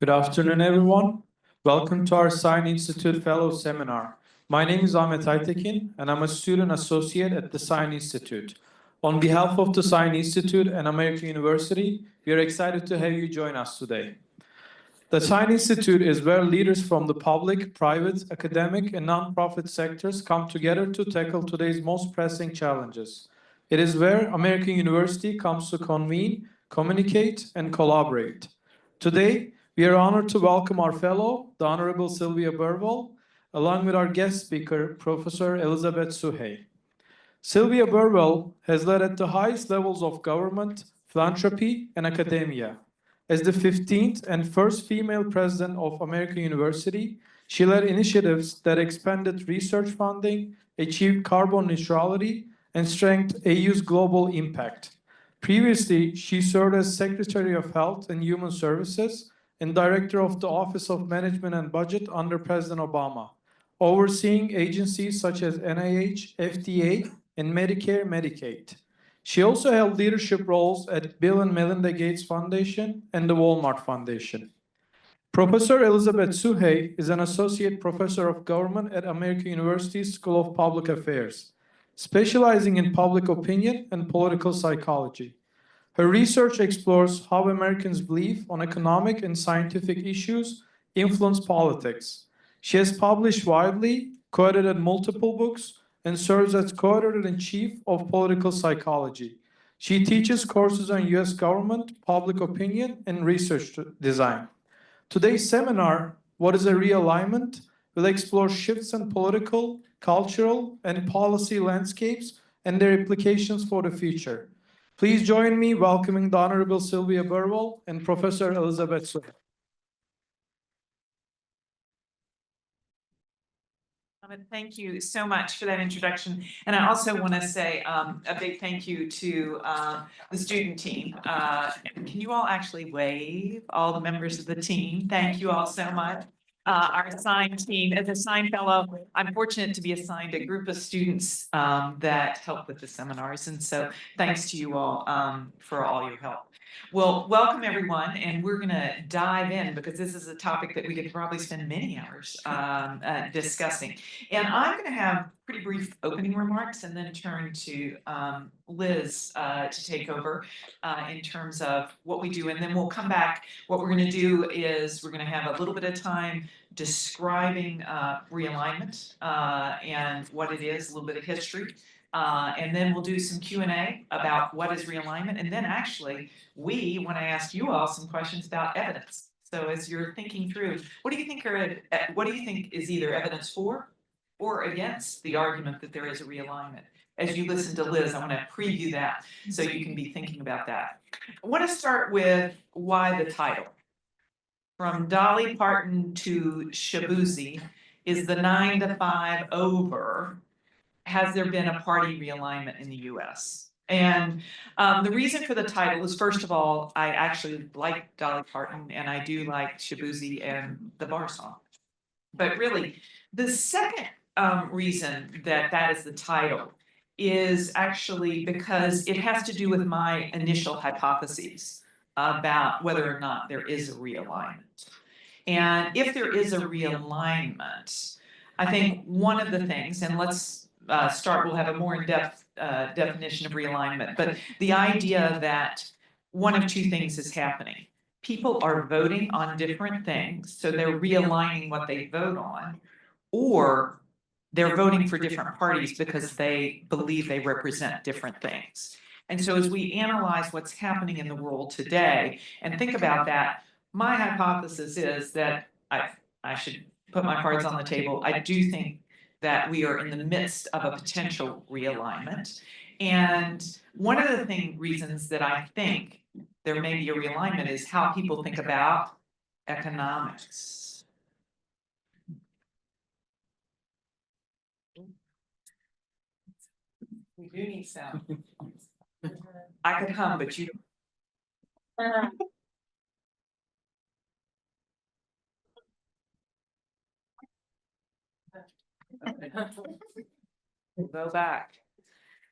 Good afternoon, everyone. Welcome to our Sine Institute Fellow Seminar. My name is Ahmet Aytekin, and I'm a student associate at the Sine Institute. On behalf of the Sine Institute and American University, we are excited to have you join us today. The Sine Institute is where leaders from the public, private, academic, and nonprofit sectors come together to tackle today's most pressing challenges. It is where American University comes to convene, communicate, and collaborate. Today, we are honored to welcome our fellow, the Honorable Sylvia Burwell, along with our guest speaker, Professor Elizabeth Suhay. Sylvia Burwell has led at the highest levels of government, philanthropy, and academia. As the 15th and first female president of American University, she led initiatives that expanded research funding, achieved carbon neutrality, and strengthened AU's global impact. Previously, she served as Secretary of Health and Human Services and Director of the Office of Management and Budget under President Obama, overseeing agencies such as NIH, FDA, and Medicare, Medicaid. She also held leadership roles at Bill and Melinda Gates Foundation and the Walmart Foundation. Professor Elizabeth Suhay is an associate professor of government at American University School of Public Affairs, specializing in public opinion and political psychology. Her research explores how Americans' belief on economic and scientific issues influence politics. She has published widely, co-edited multiple books, and serves as co-editor-in-chief of political psychology. She teaches courses on U.S. government, public opinion, and research design. Today's seminar, What is a Realignment?, will explore shifts in political, cultural, and policy landscapes and their implications for the future. Please join me welcoming the Honorable Sylvia Burwell and Professor Elizabeth Suhay. Thank you so much for that introduction. And I also want to say a big thank you to the student team. Can you all actually wave, all the members of the team? Thank you all so much. Our Sine team, as a Sine Fellow, I'm fortunate to be assigned a group of students that help with the seminars. And so thanks to you all for all your help. Well, welcome everyone, and we're going to dive in because this is a topic that we could probably spend many hours discussing. And I'm going to have pretty brief opening remarks and then turn to Liz to take over in terms of what we do. And then we'll come back. What we're going to do is we're going to have a little bit of time describing realignment and what it is, a little bit of history. And then we'll do some Q&A about what is realignment. And then actually, we want to ask you all some questions about evidence. So as you're thinking through, what do you think is either evidence for or against the argument that there is a realignment? As you listen to Liz, I want to preview that so you can be thinking about that. I want to start with why the title. From Dolly Parton to Shabuzi, is the 9 to 5 over? Has there been a party realignment in the U.S.? And the reason for the title is, first of all, I actually like Dolly Parton, and I do like Shabuzi and the bar song. But really, the second reason that is the title is actually because it has to do with my initial hypotheses about whether or not there is a realignment. And if there is a realignment, I think one of the things, and let's start, we'll have a more in-depth definition of realignment, but the idea that one of two things is happening. People are voting on different things, so they're realigning what they vote on, or they're voting for different parties because they believe they represent different things. And so as we analyze what's happening in the world today and think about that, my hypothesis is that I should put my cards on the table. I do think that we are in the midst of a potential realignment. And one of the reasons that I think there may be a realignment is how people think about economics. We do need sound. I could hum, but you don't. Go back.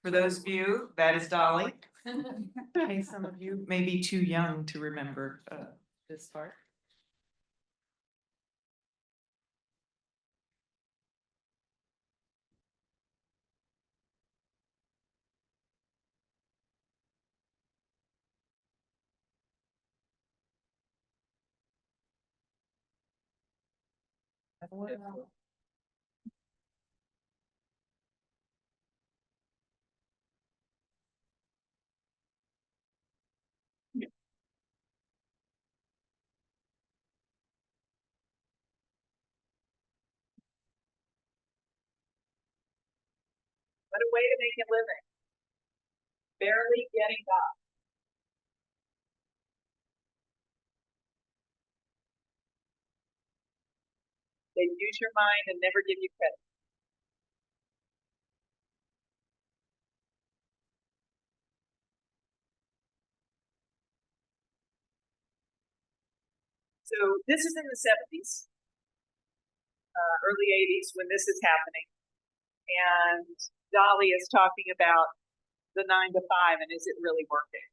For those of you, that is Dolly. Okay, some of you may be too young to remember this part. What a way to make a living. Barely getting by. They use your mind and never give you credit. So this is in the 70s, early 80s when this is happening. And Dolly is talking about the 9 to 5 and is it really working?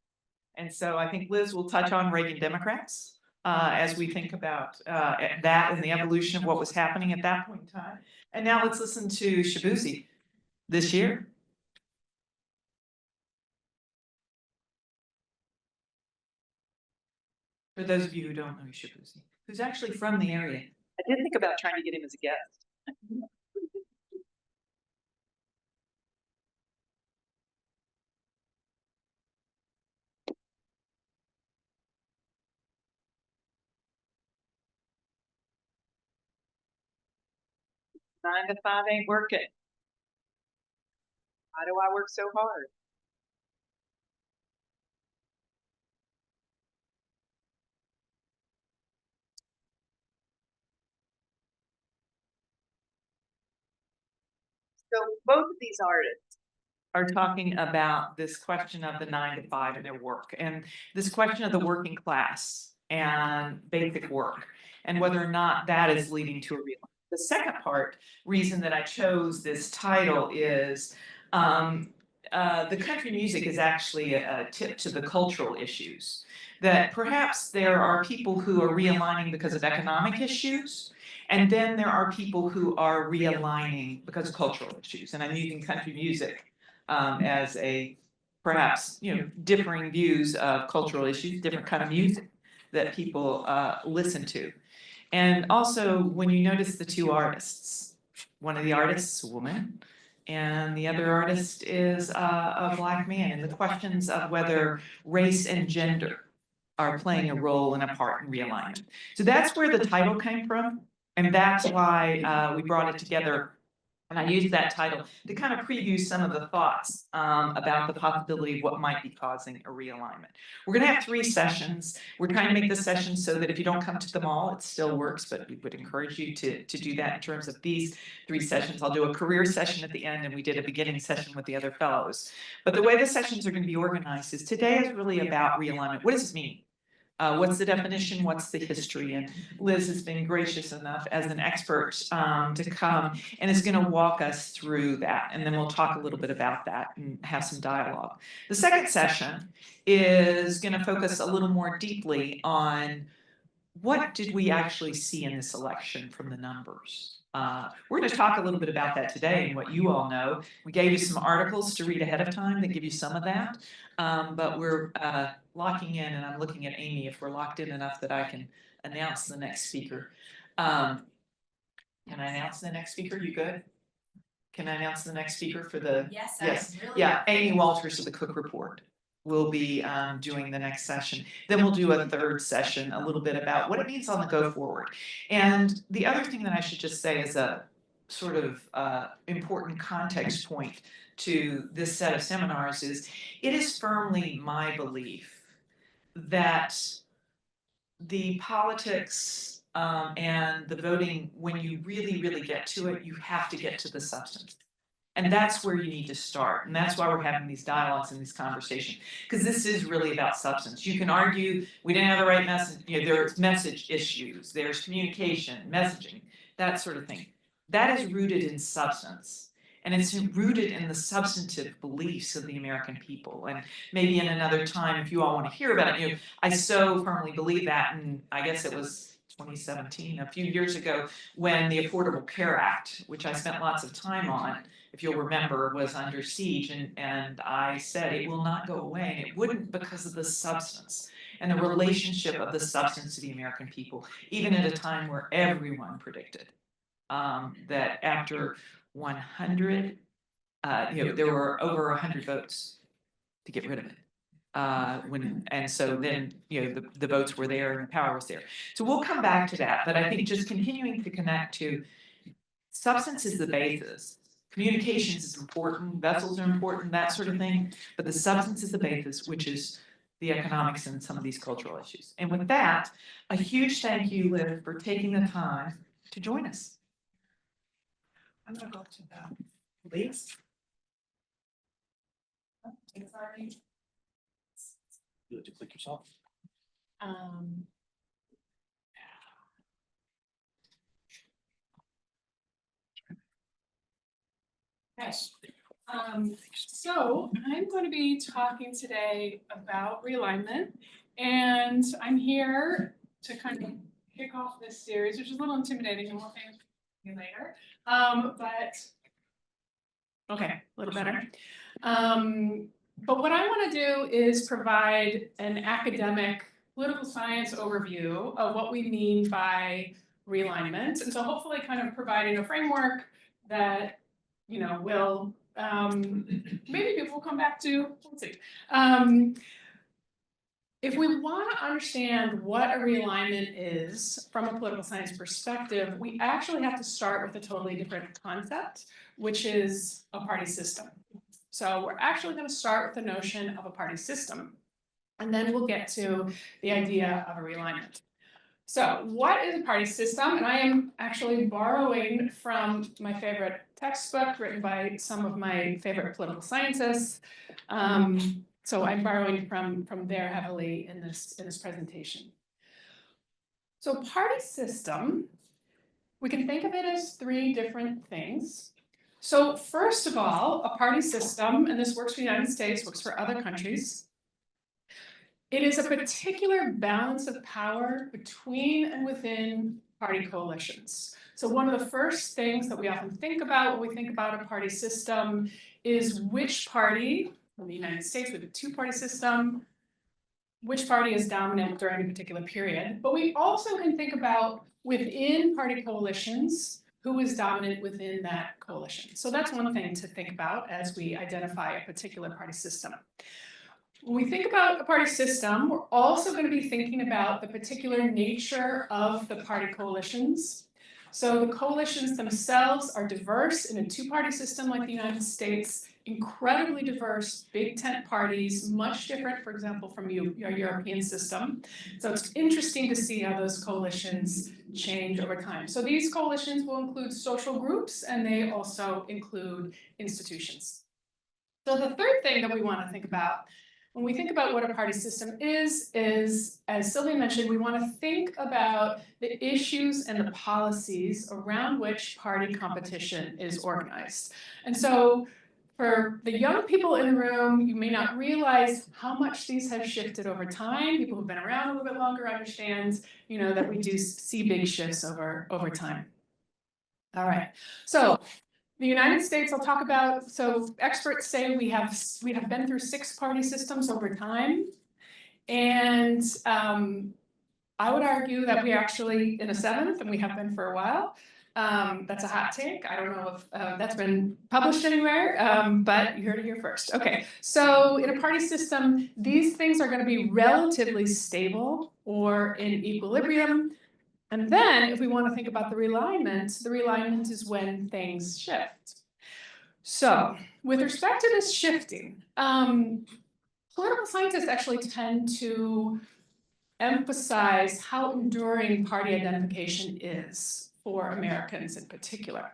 And so I think Liz will touch on Reagan Democrats as we think about that and the evolution of what was happening at that point in time. And now let's listen to Shabuzi this year. For those of you who don't know Shabuzi, who's actually from the area. I did think about trying to get him as a guest. Nine to 5 ain't working. Why do I work so hard? So both of these artists are talking about this question of the 9 to 5 in their work and this question of the working class and basic work and whether or not that is leading to a real. The second reason that I chose this title is the country music is actually a tip to the cultural issues. That perhaps there are people who are realigning because of economic issues, and then there are people who are realigning because of cultural issues. And I'm using country music as a perhaps differing views of cultural issues, different kind of music that people listen to. And also, when you notice the two artists, one of the artists is a woman, and the other artist is a Black man, and the questions of whether race and gender are playing a role and a part in realignment. So that's where the title came from, and that's why we brought it together. And I used that title to kind of preview some of the thoughts about the possibility of what might be causing a realignment. We're going to have 3 sessions. We're trying to make the sessions so that if you don't come to them all, it still works, but we would encourage you to do that in terms of these 3 sessions. I'll do a career session at the end, and we did a beginning session with the other fellows. But the way the sessions are going to be organized is today is really about realignment. What does it mean? What's the definition? What's the history? And Liz has been gracious enough as an expert to come and is going to walk us through that. And then we'll talk a little bit about that and have some dialogue. The second session is going to focus a little more deeply on what did we actually see in this election from the numbers. We're going to talk a little bit about that today and what you all know. We gave you some articles to read ahead of time that give you some of that. But we're locking in, and I'm looking at Amy if we're locked in enough that I can announce the next speaker. Can I announce the next speaker? You good? Can I announce the next speaker for the? Yes. Really yeah, Amy Walters of the Cook Report will be doing the next session. Then we'll do a third session, a little bit about what it means on the go forward. And the other thing that I should just say is a sort of important context point to this set of seminars is it is firmly my belief that the politics and the voting, when you really get to it, you have to get to the substance. And that's where you need to start. And that's why we're having these dialogues and these conversations. Because this is really about substance. You can argue we didn't have the right message. There's message issues, there's communication, messaging, that sort of thing. That is rooted in substance. And it's rooted in the substantive beliefs of the American people. And maybe in another time, if you all want to hear about it, I so firmly believe that. And I guess it was 2017, a few years ago, when the Affordable Care Act, which I spent lots of time on, if you'll remember, was under siege, and I said it will not go away, and it wouldn't because of the substance and the relationship of the substance to the American people, even at a time where everyone predicted that after 100, there were over 100 votes to get rid of it. And so then, the votes were there and the power was there. So we'll come back to that, but I think just continuing to connect to substance is the basis. Communications is important, vessels are important, that sort of thing, but the substance is the basis, which is the economics and some of these cultural issues. And with that, a huge thank you, Liv, for taking the time to join us. I'm gonna go to the leads. You have to click yourself. Yes. So I'm going to be talking today about realignment, and I'm here to kind of kick off this series, which is a little intimidating, and we'll thank you later. But okay, a little better. But what I want to do is provide an academic political science overview of what we mean by realignment, and so hopefully kind of providing a framework that will maybe people will come back to. Let's see. If we want to understand what a realignment is from a political science perspective, we actually have to start with a totally different concept, which is a party system. So we're actually going to start with the notion of a party system, and then we'll get to the idea of a realignment. So what is a party system? And I am actually borrowing from my favorite textbook written by some of my favorite political scientists. So I'm borrowing from there heavily in this presentation. So party system, we can think of it as three different things. So first of all, a party system, and this works for the United States, works for other countries. It is a particular balance of power between and within party coalitions. So one of the first things that we often think about when we think about a party system is which party, in the United States we have a two-party system, which party is dominant during a particular period. But we also can think about within party coalitions, who is dominant within that coalition. So that's one thing to think about as we identify a particular party system. When we think about a party system, we're also going to be thinking about the particular nature of the party coalitions. So the coalitions themselves are diverse in a two-party system like the United States, incredibly diverse, big tent parties, much different, for example, from your European system. So it's interesting to see how those coalitions change over time. So these coalitions will include social groups, and they also include institutions. So the third thing that we want to think about when we think about what a party system is, as Sylvia mentioned, we want to think about the issues and the policies around which party competition is organized. And so for the young people in the room, you may not realize how much these have shifted over time. People who've been around a little bit longer understand, that we do see big shifts over time. All right, so the United States, I'll talk about. So experts say we have been through 6 party systems over time, and I would argue that we actually in a 7th, and we have been for a while. That's a hot take. I don't know if that's been published anywhere, but you heard it here first. Okay, so in a party system, these things are going to be relatively stable or in equilibrium. And then if we want to think about the realignment is when things shift. So with respect to this shifting, political scientists actually tend to emphasize how enduring party identification is for Americans in particular.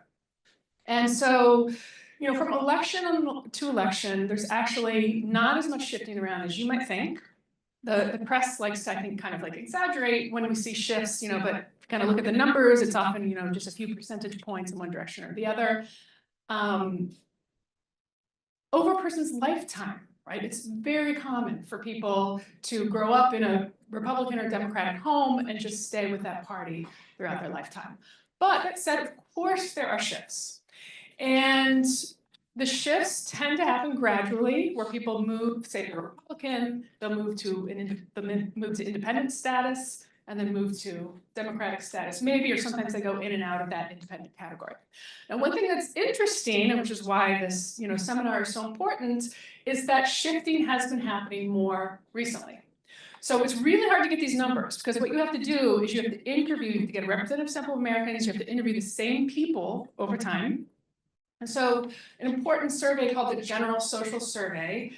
And so, from election to election, there's actually not as much shifting around as you might think. The press likes to, I think, kind of like exaggerate when we see shifts, but kind of look at the numbers, it's often, just a few percentage points in one direction or the other. Over a person's lifetime, right? It's very common for people to grow up in a Republican or Democratic home and just stay with that party throughout their lifetime. But that said, of course, there are shifts. And the shifts tend to happen gradually, where people move, say, to a Republican, they'll move to independent status. and then move to democratic status, maybe, or sometimes they go in and out of that independent category. Now, one thing that's interesting, and which is why this, seminar is so important, is that shifting has been happening more recently. So it's really hard to get these numbers, because what you have to do is you have to interview, to get a representative sample of Americans, you have to interview the same people over time. And so an important survey called the General Social Survey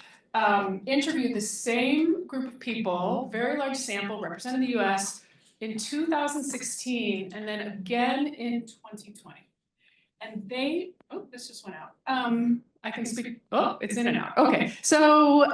interviewed the same group of people, very large sample, represented the US, in 2016, and then again in 2020. And they, oh, this just went out. I can speak, oh, it's in and out. Okay, so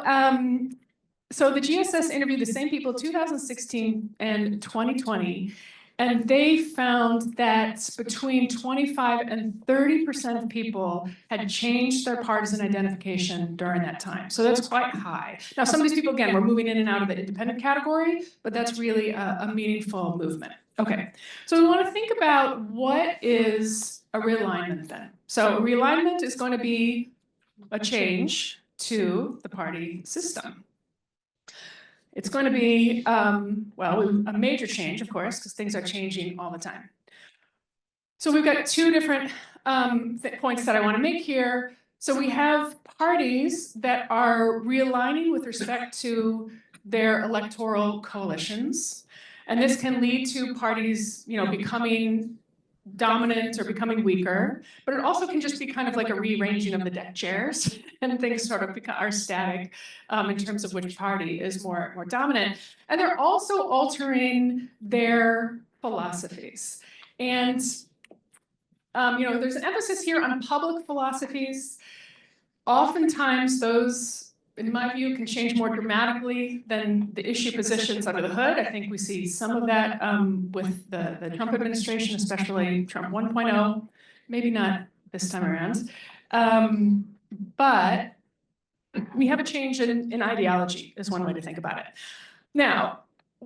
the GSS interviewed the same people 2016 and 2020, and they found that between 25 and 30% of people had changed their partisan identification during that time. So that's quite high. Now, some of these people, again, were moving in and out of the independent category, but that's really a meaningful movement. Okay, so we want to think about what is a realignment then. So a realignment is going to be a change to the party system. It's going to be, well, a major change, of course, because things are changing all the time. So we've got two different points that I want to make here. So we have parties that are realigning with respect to their electoral coalitions. And this can lead to parties, becoming dominant or becoming weaker, but it also can just be kind of like a rearranging of the deck chairs, and things sort of are static in terms of which party is more dominant. And they're also altering their philosophies. And there's an emphasis here on public philosophies. Oftentimes those, in my view, can change more dramatically than the issue positions under the hood. I think we see some of that with the Trump administration, especially Trump 1.0, maybe not this time around. But we have a change in ideology, is one way to think about it. Now,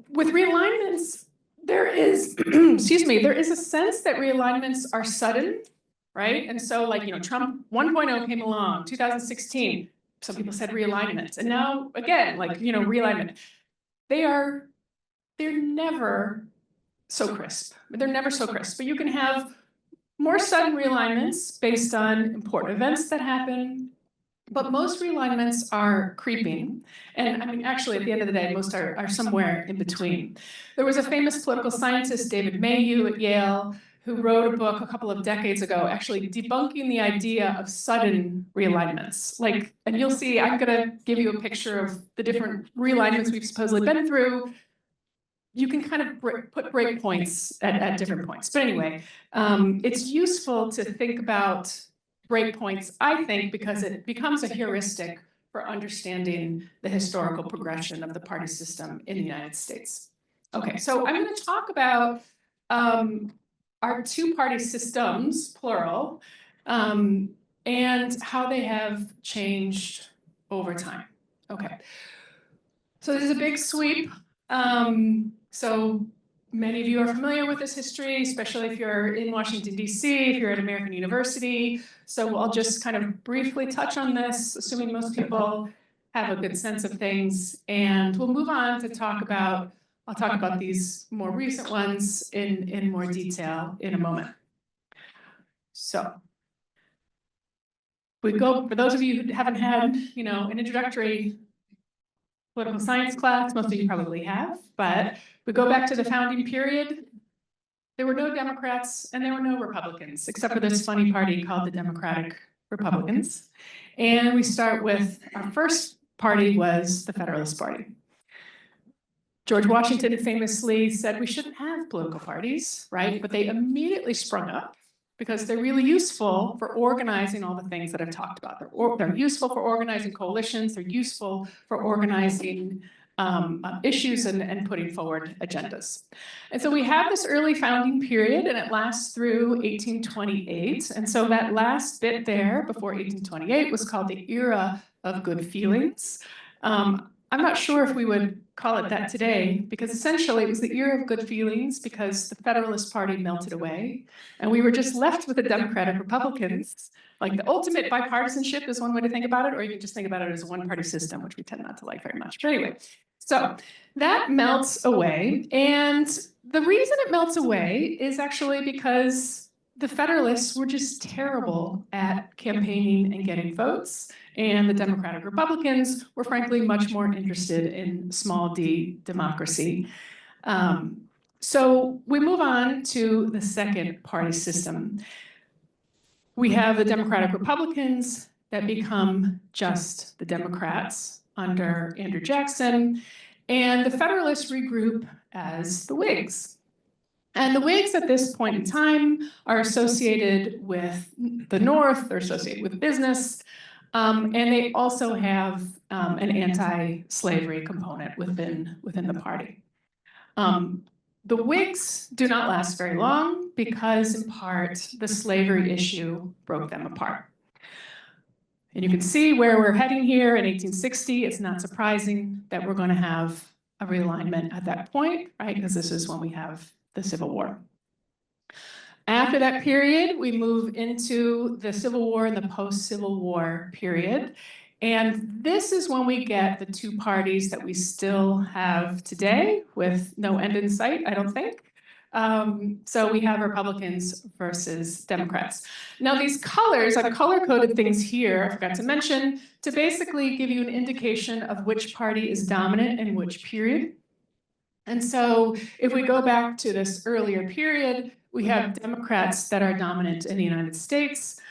with realignments, there is, excuse me, there is a sense that realignments are sudden, right? And so Trump 1.0 came along, 2016. Some people said realignments, and now again, realignment. They're never so crisp. They're never so crisp. But you can have more sudden realignments based on important events that happen. But most realignments are creeping. And I mean, actually, at the end of the day, most are somewhere in between. There was a famous political scientist, David Mayhew at Yale, who wrote a book a couple of decades ago, actually debunking the idea of sudden realignments. And you'll see, I'm gonna give you a picture of the different realignments we've supposedly been through. You can kind of put breakpoints at different points. But anyway, it's useful to think about breakpoints, I think, because it becomes a heuristic for understanding the historical progression of the party system in the United States. Okay, so I'm gonna talk about our two-party systems, plural, and how they have changed over time. Okay, so there's a big sweep. So many of you are familiar with this history, especially if you're in Washington, D.C., if you're at American University. So I'll just kind of briefly touch on this, assuming most people have a good sense of things, and we'll move on to talk about I'll talk about these more recent ones in more detail in a moment. So we go, for those of you who haven't had, an introductory political science class, most of you probably have, but we go back to the founding period. There were no Democrats and there were no Republicans, except for this funny party called the Democratic Republicans. And we start with our first party was the Federalist Party. George Washington famously said we shouldn't have political parties, right? But they immediately sprung up because they're really useful for organizing all the things that I've talked about. They're useful for organizing coalitions. They're useful for organizing issues and putting forward agendas. And so we have this early founding period, and it lasts through 1828. And so that last bit there before 1828 was called the era of good feelings. I'm not sure if we would call it that today, because essentially it was the era of good feelings because the Federalist Party melted away, and we were just left with the Democratic Republicans. Like the ultimate bipartisanship is one way to think about it, or you can just think about it as a one-party system, which we tend not to like very much. But anyway, so That melts away, and the reason it melts away is actually because the Federalists were just terrible at campaigning and getting votes, and the Democratic Republicans were frankly much more interested in small d democracy. So we move on to the second party system. We have the Democratic Republicans that become just the Democrats under Andrew Jackson, and the Federalists regroup as the Whigs. And the Whigs at this point in time are associated with the North, they're associated with business, and they also have an anti-slavery component within the party. The Whigs do not last very long because, in part, the slavery issue broke them apart. And you can see where we're heading here in 1860. It's not surprising that we're going to have a realignment at that point, right? Because this is when we have the Civil War. After that period, we move into the Civil War and the post-Civil War period. And this is when we get the two parties that we still have today with no end in sight, I don't think. So we have Republicans versus Democrats. Now these colors, I've color-coded things here, I forgot to mention, to basically give you an indication of which party is dominant in which period. And so if we go back to this earlier period, we have Democrats that are dominant in the United States.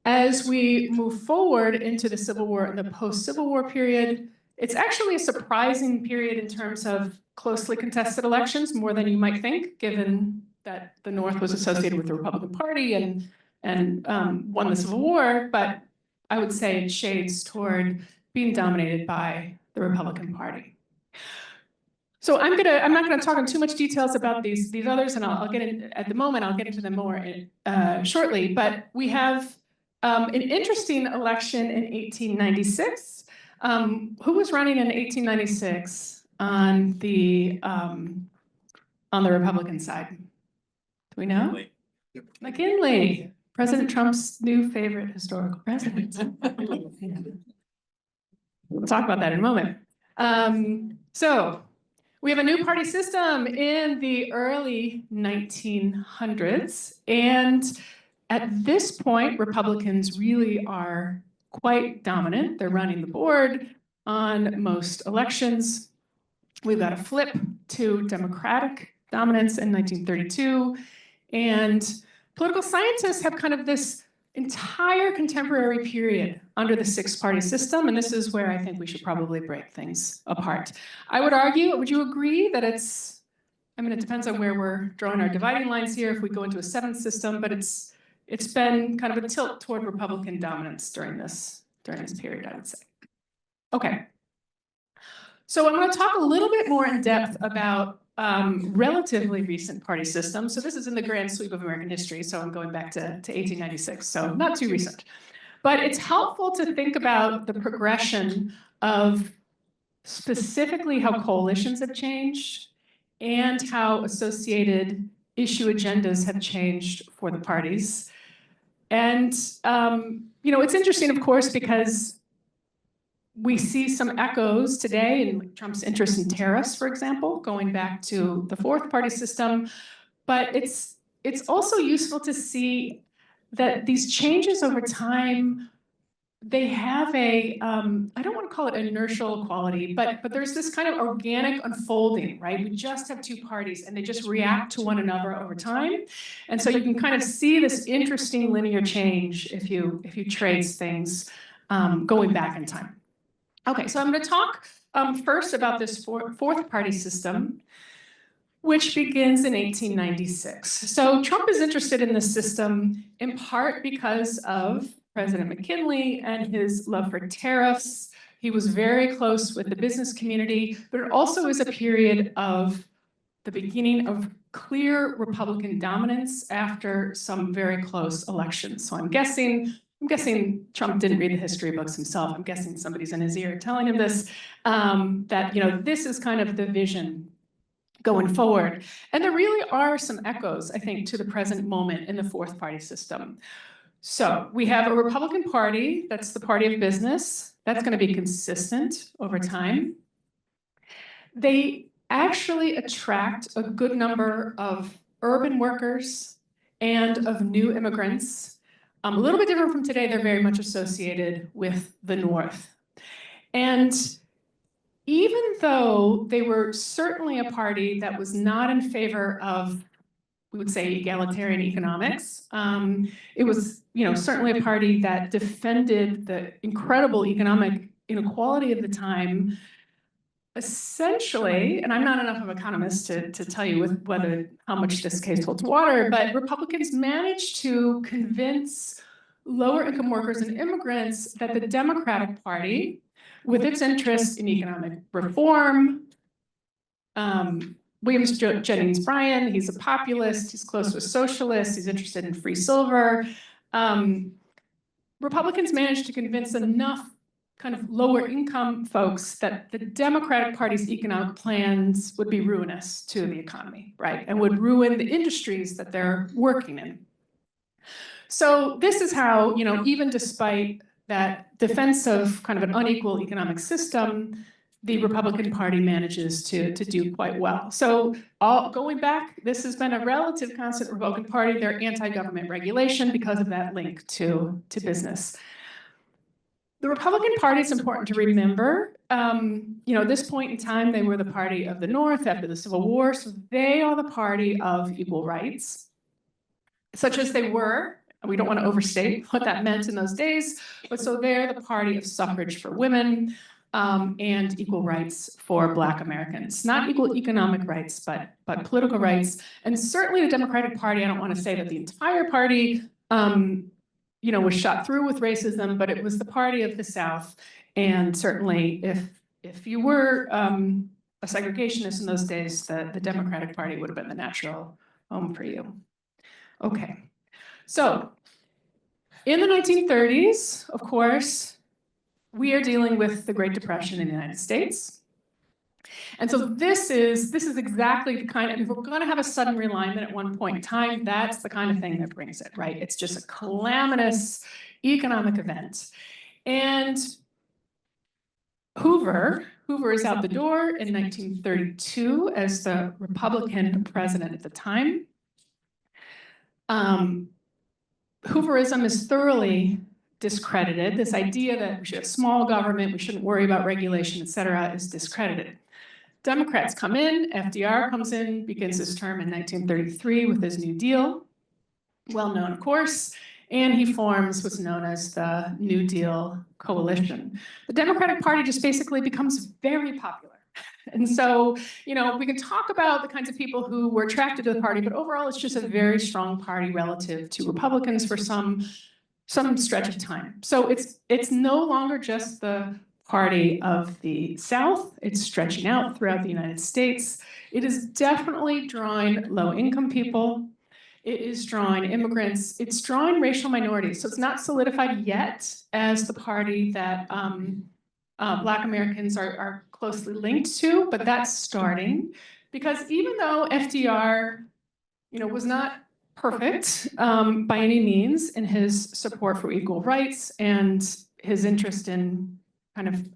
As we move forward into the Civil War and the post-Civil War period, it's actually a surprising period in terms of closely contested elections, more than you might think, given that the North was associated with the Republican Party and won the Civil War. But I would say it shades toward being dominated by the Republican Party. So I'm not gonna talk in too much details about these others, and I'll get in at the moment. I'll get into them more shortly. But we have an interesting election in 1896. Who was running in 1896 on the Republican side? Do we know? McKinley. McKinley, President Trump's new favorite historical president. We'll talk about that in a moment. So we have a new party system in the early 1900s, and at this point, Republicans really are quite dominant. They're running the board on most elections. We've got a flip to Democratic dominance in 1932, and political scientists have kind of this entire contemporary period under the six-party system, and this is where I think we should probably break things apart. I would argue, would you agree that it's, I mean, it depends on where we're drawing our dividing lines here, if we go into a seventh system, but it's been kind of a tilt toward Republican dominance during this period, I would say. Okay. So I'm going to talk a little bit more in depth about relatively recent party systems. So this is in the grand sweep of American history, so I'm going back to 1896, so not too recent. But it's helpful to think about the progression of specifically how coalitions have changed and how associated issue agendas have changed for the parties. And, you know, it's interesting, of course, because we see some echoes today in Trump's interest in tariffs, for example, going back to the fourth party system. But it's also useful to see that these changes over time, they have a, I don't want to call it inertial quality, but there's this kind of organic unfolding, right? We just have two parties and they just react to one another over time. And so you can kind of see this interesting linear change if you trace things going back in time. Okay, so I'm going to talk first about this fourth party system, which begins in 1896. So Trump is interested in this system in part because of President McKinley and his love for tariffs. He was very close with the business community, but it also is a period of the beginning of clear Republican dominance after some very close elections. So I'm guessing Trump didn't read the history books himself. I'm guessing somebody's in his ear telling him this, that, you know, this is kind of the vision going forward. And there really are some echoes, I think, to the present moment in the fourth party system. So we have a Republican Party, that's the party of business. That's going to be consistent over time. They actually attract a good number of urban workers and of new immigrants. A little bit different from today, they're very much associated with the North. And even though they were certainly a party that was not in favor of, we would say, egalitarian economics, it was, certainly a party that defended the incredible economic inequality of the time. Essentially, and I'm not enough of an economist to tell you how much this case holds water, but Republicans managed to convince lower income workers and immigrants that the Democratic Party, with its interest in economic reform, Williams Jennings Bryan, he's a populist, he's close to a socialist, he's interested in free silver. Republicans managed to convince enough kind of lower income folks that the Democratic Party's economic plans would be ruinous to the economy, right? And would ruin the industries that they're working in. So this is how, even despite that defense of kind of an unequal economic system, the Republican Party manages to do quite well. So going back, this has been a relative constant Republican Party. They're anti-government regulation because of that link to business. The Republican Party, it's important to remember, at this point in time, they were the party of the North after the Civil War, so they are the party of equal rights, such as they were. We don't want to overstate what that meant in those days, but so they're the party of suffrage for women and equal rights for Black Americans. Not equal economic rights, but political rights. And certainly the Democratic Party, I don't want to say that the entire party was shot through with racism, but it was the party of the South. And certainly if you were a segregationist in those days, the Democratic Party would have been the natural home for you. Okay, so in the 1930s, of course, we are dealing with the Great Depression in the United States. And so this is exactly the kind of, if we're going to have a sudden realignment at one point in time, that's the kind of thing that brings it, right? It's just a calamitous economic event. And Hoover is out the door in 1932 as the Republican president at the time. Hooverism is thoroughly discredited. This idea that we should have small government, we shouldn't worry about regulation, et cetera, is discredited. Democrats come in, FDR comes in, begins his term in 1933 with his New Deal, well known, of course, and he forms what's known as the New Deal coalition. The Democratic Party just basically becomes very popular. And so, we can talk about the kinds of people who were attracted to the party, but overall it's just a very strong party relative to Republicans for some stretch of time. So it's no longer just the party of the South. It's stretching out throughout the United States. It is definitely drawing low-income people. It is drawing immigrants. It's drawing racial minorities. So it's not solidified yet as the party that Black Americans are closely linked to, but that's starting. Because even though FDR, was not perfect by any means in his support for equal rights and his interest in kind of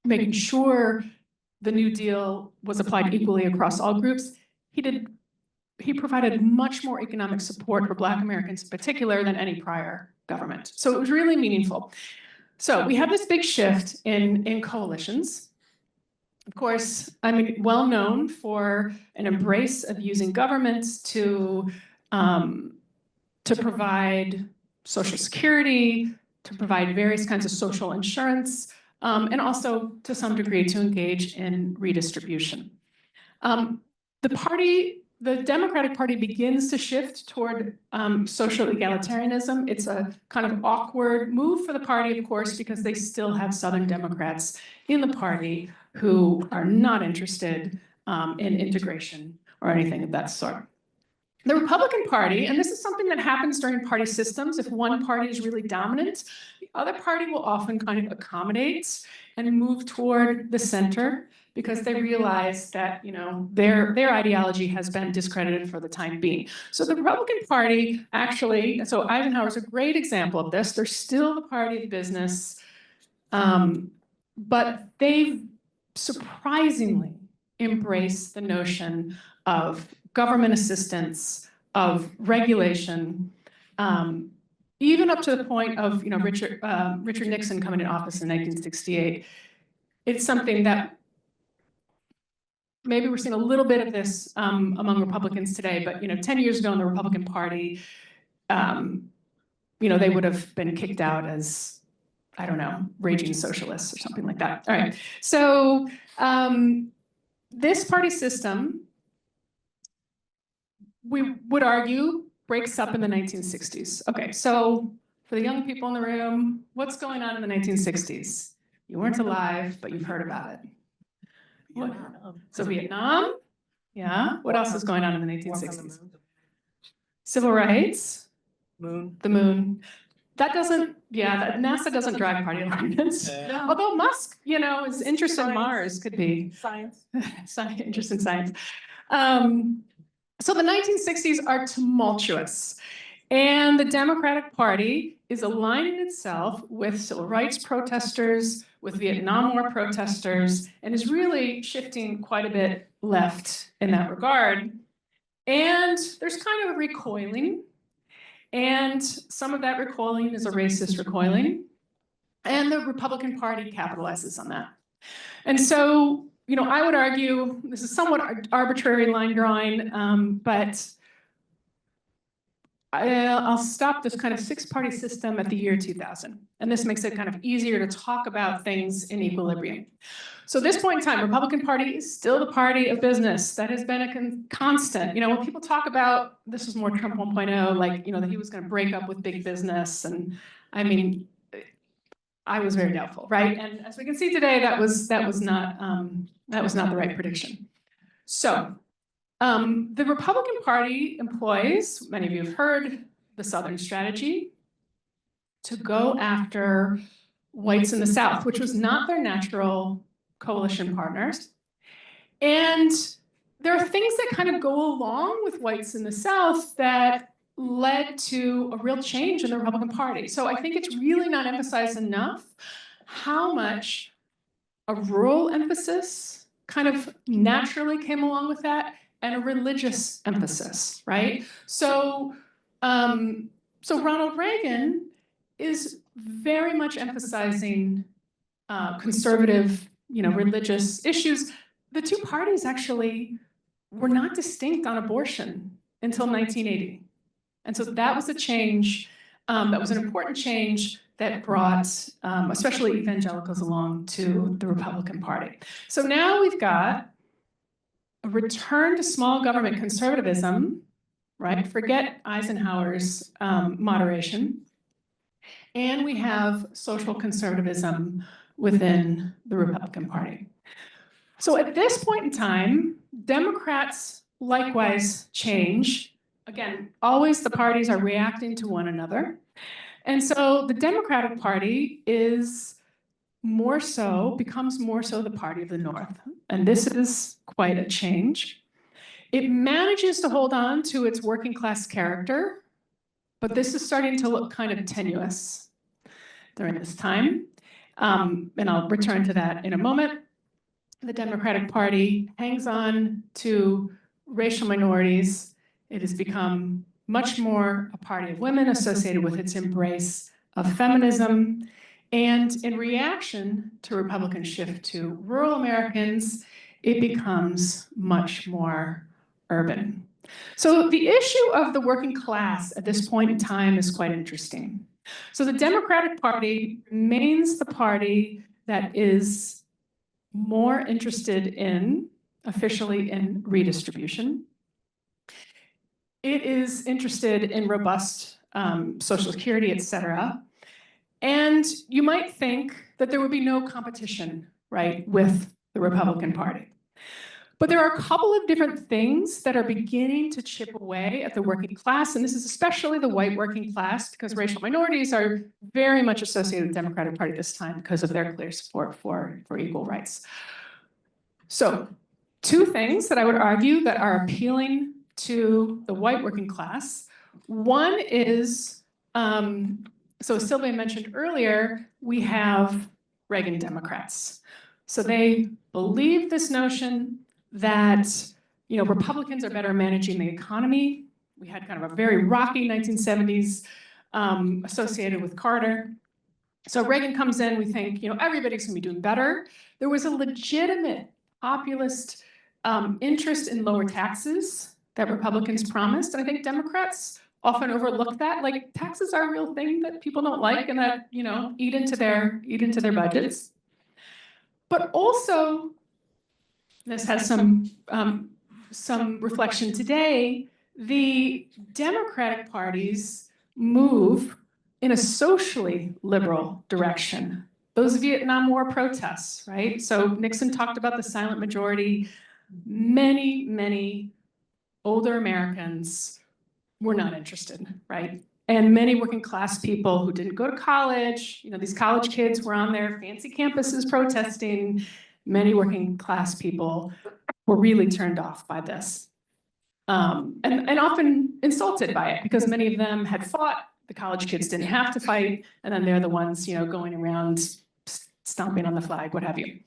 making sure the New Deal was applied equally across all groups, he provided much more economic support for Black Americans in particular than any prior government. So it was really meaningful. So we have this big shift in coalitions. Of course, well known for an embrace of using governments to provide Social Security, to provide various kinds of social insurance, and also to some degree to engage in redistribution. The Democratic Party begins to shift toward social egalitarianism. It's a kind of awkward move for the party, of course, because they still have Southern Democrats in the party who are not interested in integration or anything of that sort. The Republican Party, and this is something that happens during party systems, if one party is really dominant, the other party will often kind of accommodate and move toward the center because they realize that their ideology has been discredited for the time being. So the Republican Party actually, so Eisenhower's a great example of this. They're still the party of business, but they've surprisingly embrace the notion of government assistance, of regulation, even up to the point of, you know, Richard Nixon coming in office in 1968. It's something that maybe we're seeing a little bit of this among Republicans today, but, you know, 10 years ago in the Republican Party, you know, they would have been kicked out as, I don't know, raging socialists or something like that. All right, so this party system, we would argue, breaks up in the 1960s. Okay, so for the young people in the room, what's going on in the 1960s? You weren't alive, but you've heard about it. What? So Vietnam, yeah. What else is going on in the 1960s? Civil rights, the moon. That doesn't, yeah, NASA doesn't drag party alignments. Although Musk, you know, his interest in Mars could be. Science. Interest in science. So the 1960s are tumultuous, and the Democratic Party is aligning itself with civil rights protesters, with Vietnam War protesters, and is really shifting quite a bit left in that regard. And there's kind of a recoiling, and some of that recoiling is a racist recoiling, and the Republican Party capitalizes on that. And so, you know, I would argue, this is somewhat arbitrary line drawing, but I'll stop this kind of six-party system at the year 2000. And this makes it kind of easier to talk about things in equilibrium. So at this point in time, Republican Party is still the party of business. That has been a constant. You know, when people talk about, this was more Trump 1.0, like, you know, that he was going to break up with big business. And I mean, I was very doubtful, right? And as we can see today, that was not the right prediction. So the Republican Party employs, many of you have heard, the Southern strategy to go after whites in the South, which was not their natural coalition partners. And there are things that kind of go along with whites in the South that led to a real change in the Republican Party. So I think it's really not emphasized enough how much a rural emphasis kind of naturally came along with that, and a religious emphasis, right? So, so Ronald Reagan is very much emphasizing conservative, you know, religious issues. The two parties actually were not distinct on abortion until 1980. And so that was a change, that was an important change that brought especially evangelicals along to the Republican Party. So now we've got a return to small government conservatism, right? Forget Eisenhower's moderation. And we have social conservatism within the Republican Party. So at this point in time, Democrats likewise change. Again, always the parties are reacting to one another. And so the Democratic Party is more so, becomes more so the party of the North. And this is quite a change. It manages to hold on to its working class character, but this is starting to look kind of tenuous during this time. And I'll return to that in a moment. The Democratic Party hangs on to racial minorities. It has become much more a party of women associated with its embrace of feminism. And in reaction to Republican shift to rural Americans, it becomes much more urban. So the issue of the working class at this point in time is quite interesting. So the Democratic Party remains the party that is more interested in, officially, in redistribution. It is interested in robust Social Security, et cetera. And you might think that there would be no competition, right, with the Republican Party. But there are a couple of different things that are beginning to chip away at the working class, and this is especially the white working class, because racial minorities are very much associated with the Democratic Party this time because of their clear support for equal rights. So, two things that I would argue that are appealing to the white working class. One is, so Sylvia mentioned earlier, we have Reagan Democrats. So they believed this notion that, you know, Republicans are better managing the economy. We had kind of a very rocky 1970s associated with Carter. So Reagan comes in, we think, you know, everybody's gonna be doing better. There was a legitimate populist interest in lower taxes that Republicans promised, and I think Democrats often overlook that. Like, taxes are a real thing that people don't like and that, you know, eat into their budgets. But also, this has some reflection today, the Democratic parties move in a socially liberal direction. Those Vietnam War protests, right? So Nixon talked about the silent majority. Many older Americans were not interested, right? And many working class people who didn't go to college, you know, these college kids were on their fancy campuses protesting. Many working class people were really turned off by this. And often insulted by it, because many of them had fought. The college kids didn't have to fight, and then they're the ones, you know, going around stomping on the flag, what have you.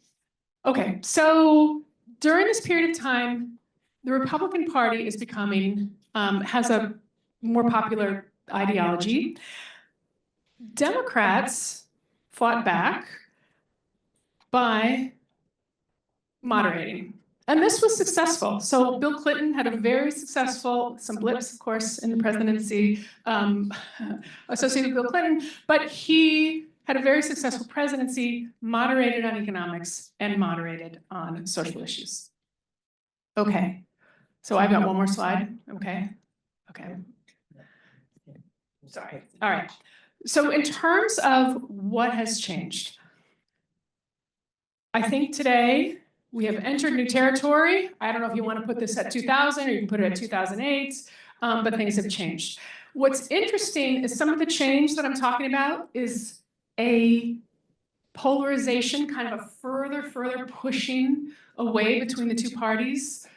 Okay, so during this period of time, the Republican Party is becoming, has a more popular ideology. Democrats fought back by moderating. And this was successful. So Bill Clinton had a very successful, some blips, of course, in the presidency associated with Bill Clinton, but he had a very successful presidency, moderated on economics and moderated on social issues. Okay, so I've got one more slide, okay? Okay. Sorry, all right. So in terms of what has changed, I think today, we have entered new territory. I don't know if you want to put this at 2000 or you can put it at 2008, but things have changed. What's interesting is some of the change that I'm talking about is a polarization, kind of a further pushing away between the two parties.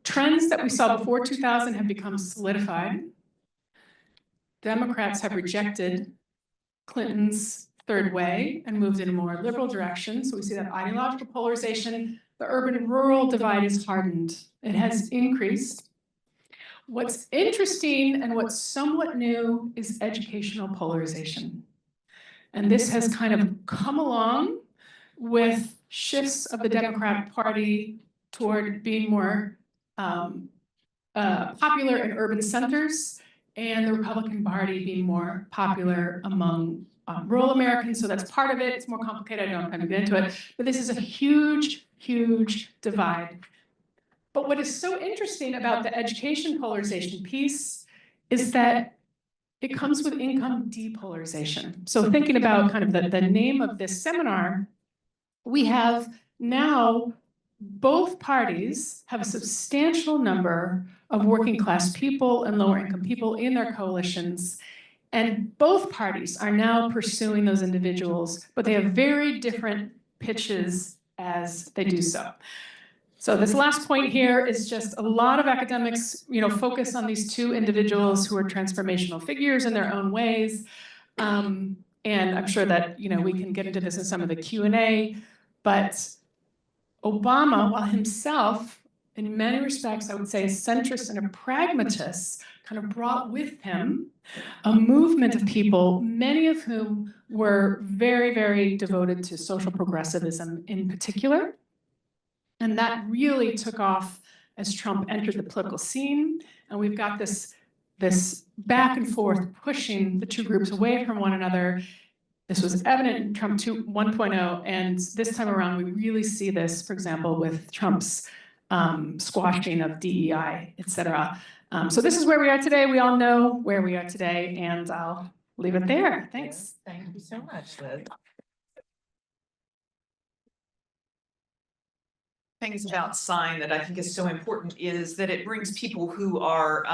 Trends that we saw before 2000 have become solidified. Democrats have rejected Clinton's third way and moved in a more liberal direction. So we see that ideological polarization. The urban-rural divide is hardened. It has increased. What's interesting and what's somewhat new is educational polarization. And this has kind of come along with shifts of the Democratic Party toward being more popular in urban centers, and the Republican Party being more popular among rural Americans. So that's part of it. It's more complicated. I don't have time to get into it. But this is a huge divide. But what is so interesting about the education polarization piece is that it comes with income depolarization. So thinking about kind of the name of this seminar, we have now both parties have a substantial number of working class people and lower income people in their coalitions. And both parties are now pursuing those individuals, but they have very different pitches as they do so. So this last point here is just a lot of academics, you know, focus on these two individuals who are transformational figures in their own ways. And I'm sure that, you know, we can get into this in some of the Q&A, but Obama, while himself, in many respects, I would say a centrist and a pragmatist, kind of brought with him a movement of people, many of whom were very devoted to social progressivism in particular. And that really took off as Trump entered the political scene. And we've got this back and forth pushing the two groups away from one another. This was evident in Trump 1.0, and this time around, we really see this, for example, with Trump's squashing of DEI, et cetera. So this is where we are today. We all know where we are today, and I'll leave it there. Thanks. Thank you so much, Liz. Things about Sine that I think is so important is that it brings people who are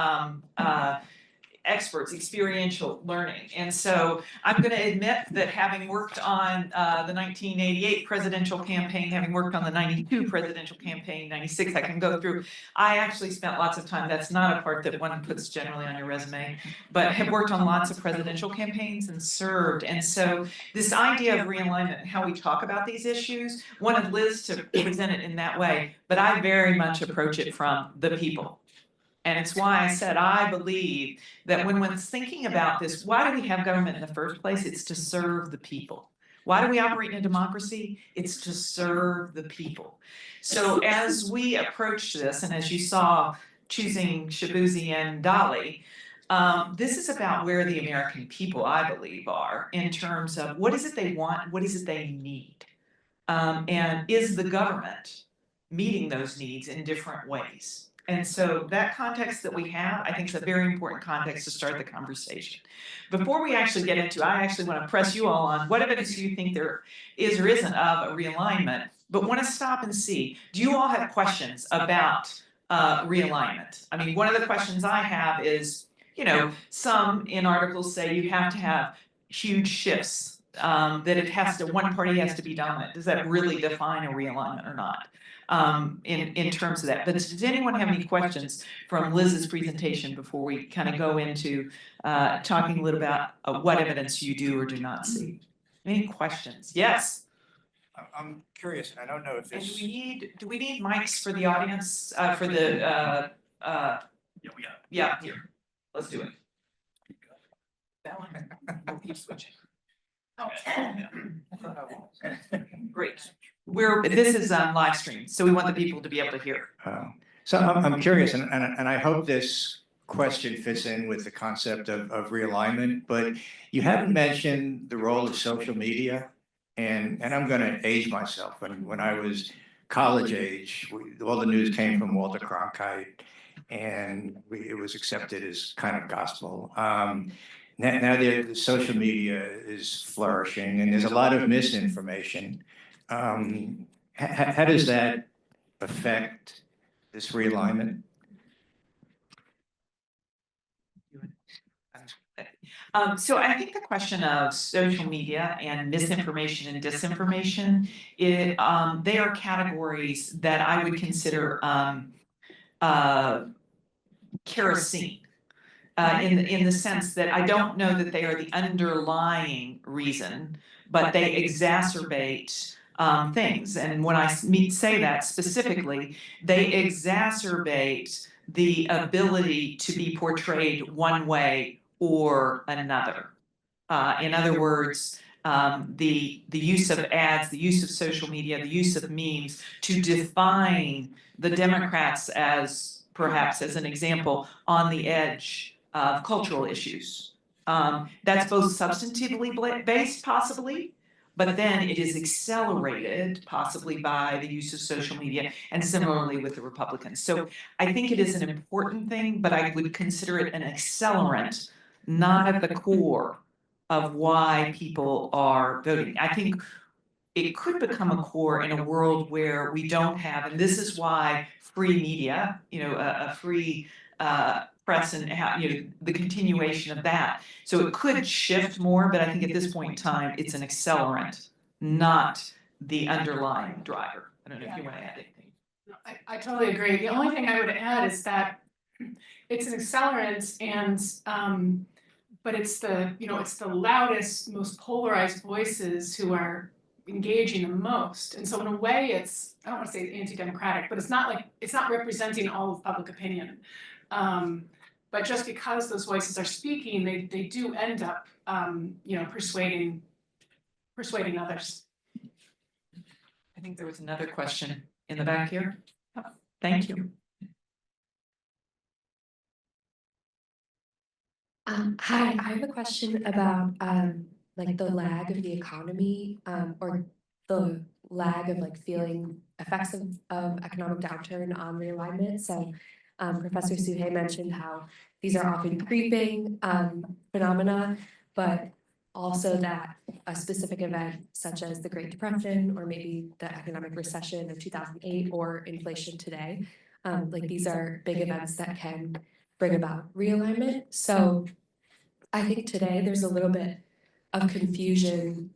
experts, experiential learning. And so I'm going to admit that having worked on the 1988 presidential campaign, having worked on the 92 presidential campaign, 96, I can go through. I actually spent lots of time. That's not a part that one puts generally on your resume, but have worked on lots of presidential campaigns and served. And so this idea of realignment and how we talk about these issues, wanted Liz to present it in that way, but I very much approach it from the people. And it's why I said I believe that when one's thinking about this, why do we have government in the first place? It's to serve the people. Why do we operate in a democracy? It's to serve the people. So as we approach this, and as you saw choosing Shabuzi and Dali, this is about where the American people, I believe, are in terms of what is it they want, what is it they need, and is the government meeting those needs in different ways? And so that context that we have, I think, is a very important context to start the conversation. Before we actually get into, I actually want to press you all on what evidence do you think there is or isn't of a realignment, but want to stop and see, do you all have questions about realignment? I mean, one of the questions I have is, you know, some in articles say you have to have huge shifts, that it has to, one party has to be dominant. Does that really define a realignment or not? In terms of that. But does anyone have any questions from Liz's presentation before we kind of go into talking a little about what evidence you do or do not see? Any questions? Yes. I'm curious, and I don't know if And this. do we need mics for the audience, for the yeah, here. Let's do it. That one. We'll keep switching. Oh, great. This is live stream, so we want the people to be able to hear. So I'm curious, and I hope this question fits in with the concept of realignment, but you haven't mentioned the role of social media, and I'm going to age myself. When I was college age, all the news came from Walter Cronkite, and it was accepted as kind of gospel. Now the social media is flourishing, and there's a lot of misinformation. How does that affect this realignment? So I think the question of social media and misinformation and disinformation, they are categories that I would consider kerosene. In the sense that I don't know that they are the underlying reason, but they exacerbate things. And when I say that specifically, they exacerbate the ability to be portrayed one way or another. In other words, the use of ads, the use of social media, the use of memes to define the Democrats as, perhaps as an example, on the edge of cultural issues. That's both substantively based, possibly, but then it is accelerated, possibly, by the use of social media, and similarly with the Republicans. So I think it is an important thing, but I would consider it an accelerant, not at the core of why people are voting. I think it could become a core in a world where we don't have, and this is why free media, a free press and the continuation of that. So it could shift more, but I think at this point in time, it's an accelerant, not the underlying driver. I don't know if you want to add anything. I totally agree. The only thing I would add is that it's an accelerant, and but it's the loudest, most polarized voices who are engaging the most. And so in a way, it's, I don't want to say anti-democratic, but it's not representing all of public opinion. But just because those voices are speaking, they do end up persuading others. I think there was another question in the back here. Oh, thank you. Hi, I have a question about like the lag of the economy, or the lag of like feeling effects of economic downturn on realignment. So Professor Suhay mentioned how these are often creeping phenomena, but also that a specific event such as the Great Depression or maybe the economic recession of 2008 or inflation today, like these are big events that can bring about realignment. So I think today there's a little bit of confusion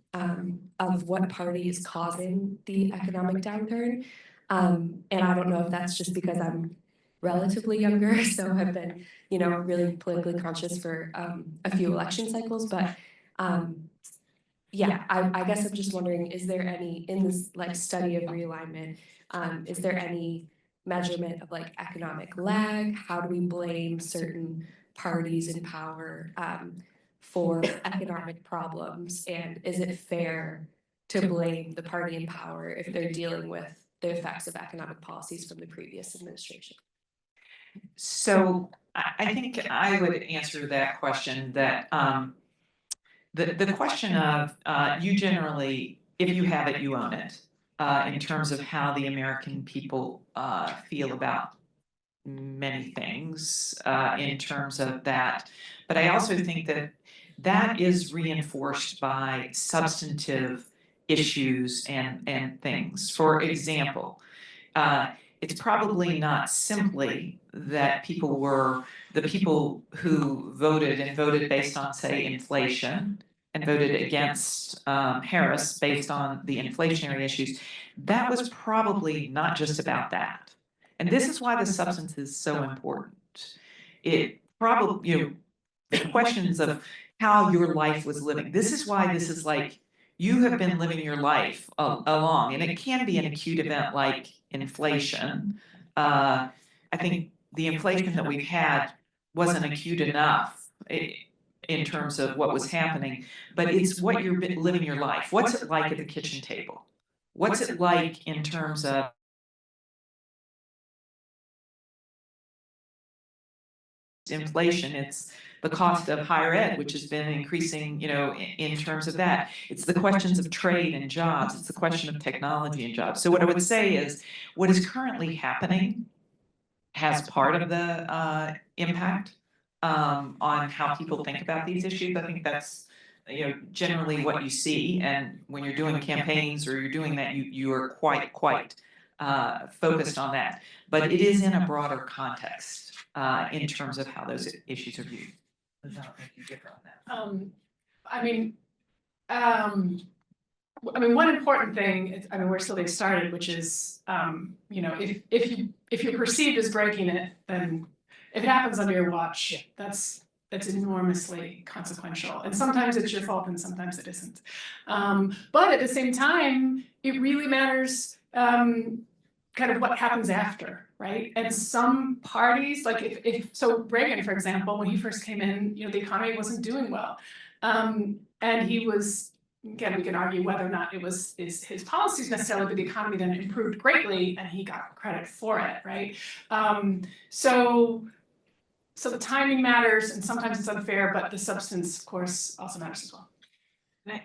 of what party is causing the economic downturn. And I don't know if that's just because I'm relatively younger, so I've been, really politically conscious for a few election cycles, but yeah, I guess I'm just wondering, is there any, in this like study of realignment, is there any measurement of like economic lag? How do we blame certain parties in power for economic problems? And is it fair to blame the party in power if they're dealing with the effects of economic policies from the previous administration? So I think I would answer that question that the question of you generally, if you have it, you own it, in terms of how the American people feel about many things in terms of that. But I also think that that is reinforced by substantive issues and things. For example, it's probably not simply that people were the people who voted and voted based on, say, inflation and voted against Harris based on the inflationary issues. That was probably not just about that. And this is why the substance is so important. It probably, the questions of how your life was living. This is why this is like, you have been living your life along, and it can be an acute event like inflation. I think the inflation that we've had wasn't acute enough in terms of what was happening, but it's what you're living your life. What's it like at the kitchen table? What's it like in terms of inflation? It's the cost of higher ed, which has been increasing, in terms of that. It's the questions of trade and jobs. It's the question of technology and jobs. So what I would say is what is currently happening has part of the impact on how people think about these issues. I think that's generally what you see. And when you're doing campaigns or you're doing that, you are quite focused on that. But it is in a broader context in terms of how those issues are viewed. Does that make you differ on that? One important thing is, where Sylvia started, which is, if you're perceived as breaking it, then if it happens under your watch, that's enormously consequential. And sometimes it's your fault and sometimes it isn't. But at the same time, it really matters kind of what happens after, right? And some parties, like so Reagan, for example, when he first came in, the economy wasn't doing well. And he was, again, we can argue whether or not it was his policies necessarily, but the economy then improved greatly and he got credit for it, right? So the timing matters, and sometimes it's unfair, but the substance, of course, also matters as well.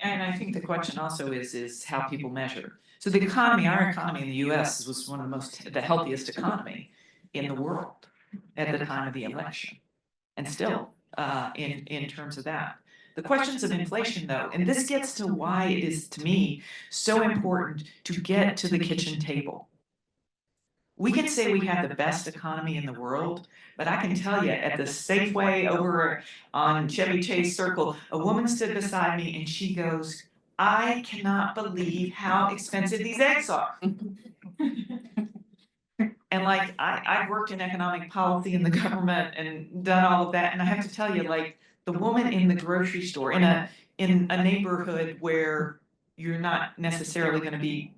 And I think the question also is how people measure. So the economy, our economy in the U.S. was one of the healthiest economy in the world at the time of the election, and still in terms of that. The questions of inflation, though, and this gets to why it is, to me, so important to get to the kitchen table. We can say we have the best economy in the world, but I can tell you, at the Safeway over on Chevy Chase Circle, a woman stood beside me and she goes, "I cannot believe how expensive these eggs are." And like, I've worked in economic policy in the government and done all of that, and I have to tell you, like, the woman in the grocery store in a neighborhood where you're not necessarily going to be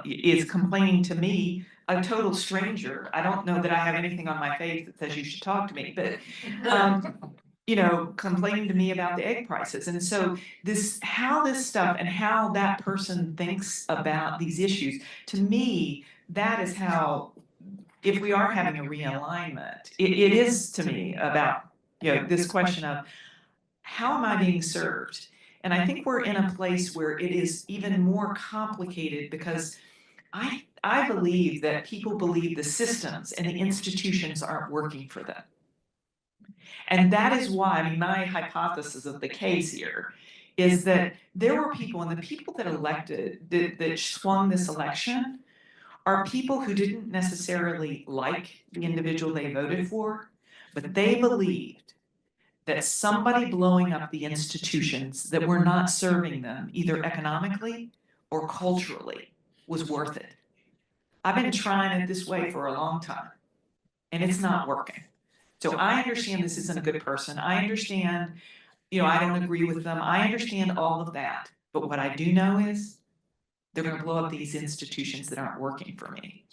is complaining to me, a total stranger. I don't know that I have anything on my face that says you should talk to me, but complaining to me about the egg prices. And so how this stuff and how that person thinks about these issues, to me, that is how, if we are having a realignment, it is to me about this question of how am I being served? And I think we're in a place where it is even more complicated because I believe that people believe the systems and the institutions aren't working for them. And that is why, my hypothesis of the case here is that there were people, and the people that that swung this election are people who didn't necessarily like the individual they voted for, but they believed that somebody blowing up the institutions that were not serving them, either economically or culturally, was worth it. I've been trying it this way for a long time, and it's not working. So I understand this isn't a good person. I understand, I don't agree with them. I understand all of that. But what I do know is they're going to blow up these institutions that aren't working for me.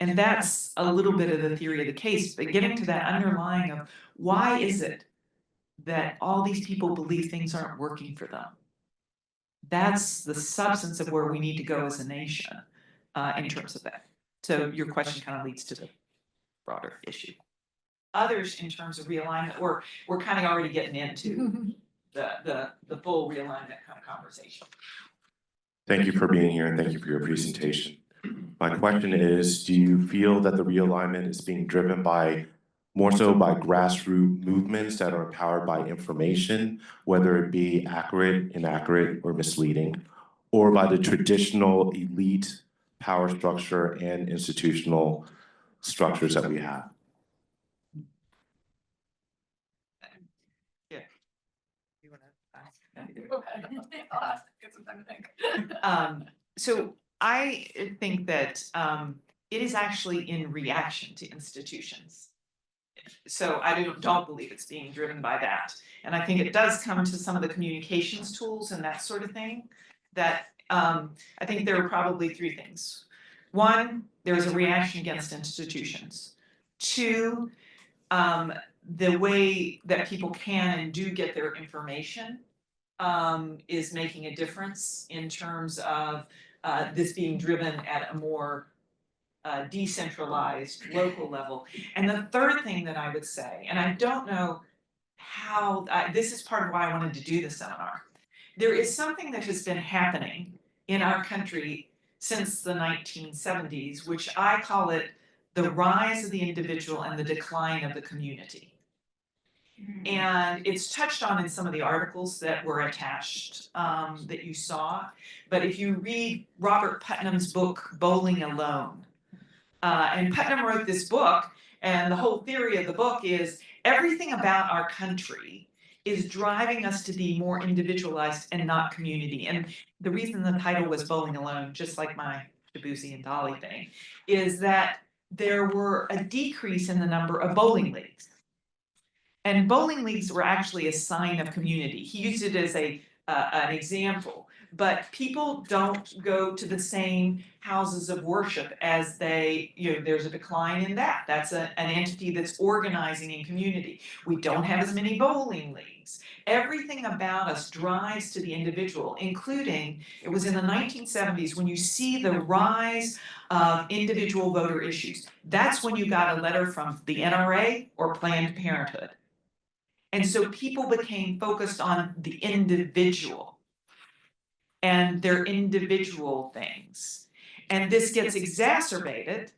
And that's a little bit of the theory of the case, but getting to that underlying of why is it that all these people believe things aren't working for them? That's the substance of where we need to go as a nation in terms of that. So your question kind of leads to the broader issue. Others in terms of realignment, we're kind of already getting into the full realignment kind of conversation. Thank you for being here and thank you for your presentation. My question is, do you feel that the realignment is being driven more so by grassroots movements that are empowered by information, whether it be accurate, inaccurate, or misleading, or by the traditional elite power structure and institutional structures that we have? Yeah. You want Okay. So I think that it is actually in reaction to institutions. So I don't believe it's being driven by that. And I think it does come to some of the communications tools and that sort of thing that I think there are probably three things. One, there's a reaction against institutions. Two, the way that people can and do get their information is making a difference in terms of this being driven at a more decentralized local level. And the third thing that I would say, and I don't know how, this is part of why I wanted to do the seminar. There is something that has been happening in our country since the 1970s, which I call it the rise of the individual and the decline of the community. And it's touched on in some of the articles that were attached that you saw. But if you read Robert Putnam's book, Bowling Alone, and Putnam wrote this book, and the whole theory of the book is everything about our country is driving us to be more individualized and not community. And the reason the title was Bowling Alone, just like my Shabuzi and Dolly thing, is that there were a decrease in the number of bowling leagues. And bowling leagues were actually a sign of community. He used it as an example. But people don't go to the same houses of worship as they, there's a decline in that. That's an entity that's organizing in community. We don't have as many bowling leagues. Everything about us drives to the individual, including, it was in the 1970s when you see the rise of individual voter issues. That's when you got a letter from the NRA or Planned Parenthood. And so people became focused on the individual and their individual things. And this gets exacerbated.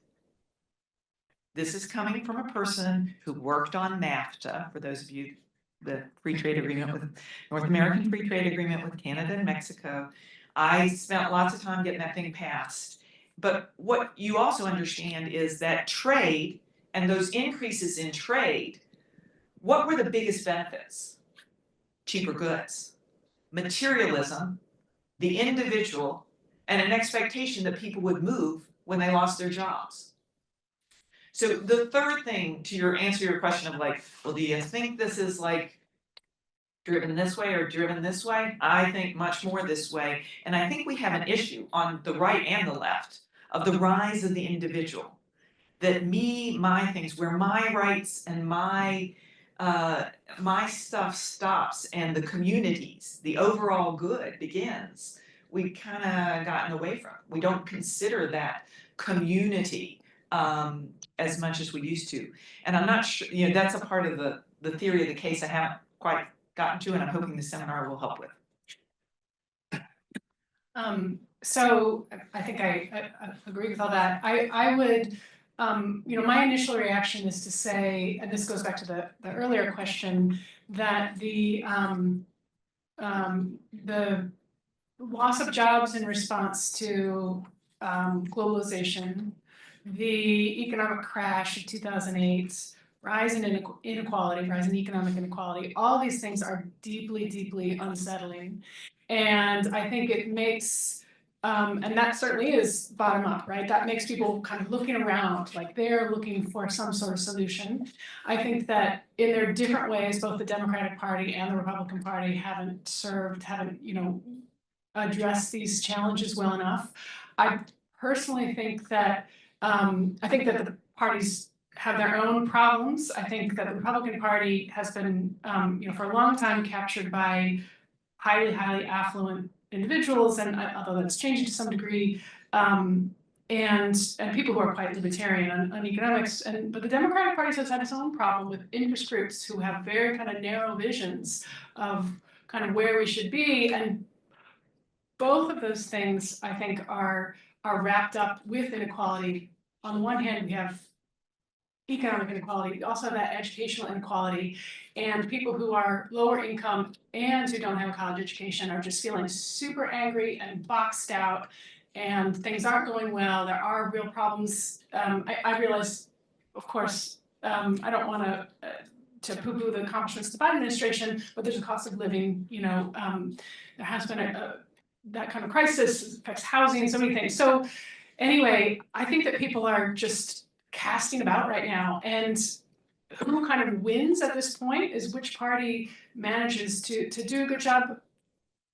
This is coming from a person who worked on NAFTA, for those of you, the free trade agreement with North American Free Trade Agreement with Canada and Mexico. I spent lots of time getting that thing passed. But what you also understand is that trade and those increases in trade, what were the biggest benefits? Cheaper goods, materialism, the individual, and an expectation that people would move when they lost their jobs. So the third thing to answer your question of like, well, do you think this is like driven this way or driven this way? I think much more this way. And I think we have an issue on the right and the left of the rise of the individual. That my things, where my rights and my stuff stops and the communities, the overall good begins, we kind of gotten away from. We don't consider that community as much as we used to. And I'm not sure, that's a part of the theory of the case I haven't quite gotten to, and I'm hoping the seminar will help with. So I think I agree with all that. I would, my initial reaction is to say, and this goes back to the earlier question, that the loss of jobs in response to globalization, the economic crash of 2008, rise in inequality, rise in economic inequality, all these things are deeply, deeply unsettling. And I think it makes, and that certainly is bottom up, right? That makes people kind of looking around, like they're looking for some sort of solution. I think that in their different ways, both the Democratic Party and the Republican Party haven't, addressed these challenges well enough. I personally think that, the parties have their own problems. I think that the Republican Party has been, for a long time captured by highly, highly affluent individuals, and although that's changing to some degree, and people who are quite libertarian on economics. But the Democratic Party has had its own problem with interest groups who have very kind of narrow visions of kind of where we should be, and both of those things I think are wrapped up with inequality. On the one hand, we have economic inequality, we also have that educational inequality, and people who are lower income and who don't have a college education are just feeling super angry and boxed out, and things aren't going well. There are real problems. I realize, of course, I don't want to poo-poo the accomplishments of the Biden administration, but there's a cost of living, there has been that kind of crisis, affects housing, so many things. So anyway, I think that people are just casting about right now, and who kind of wins at this point is which party manages to do a good job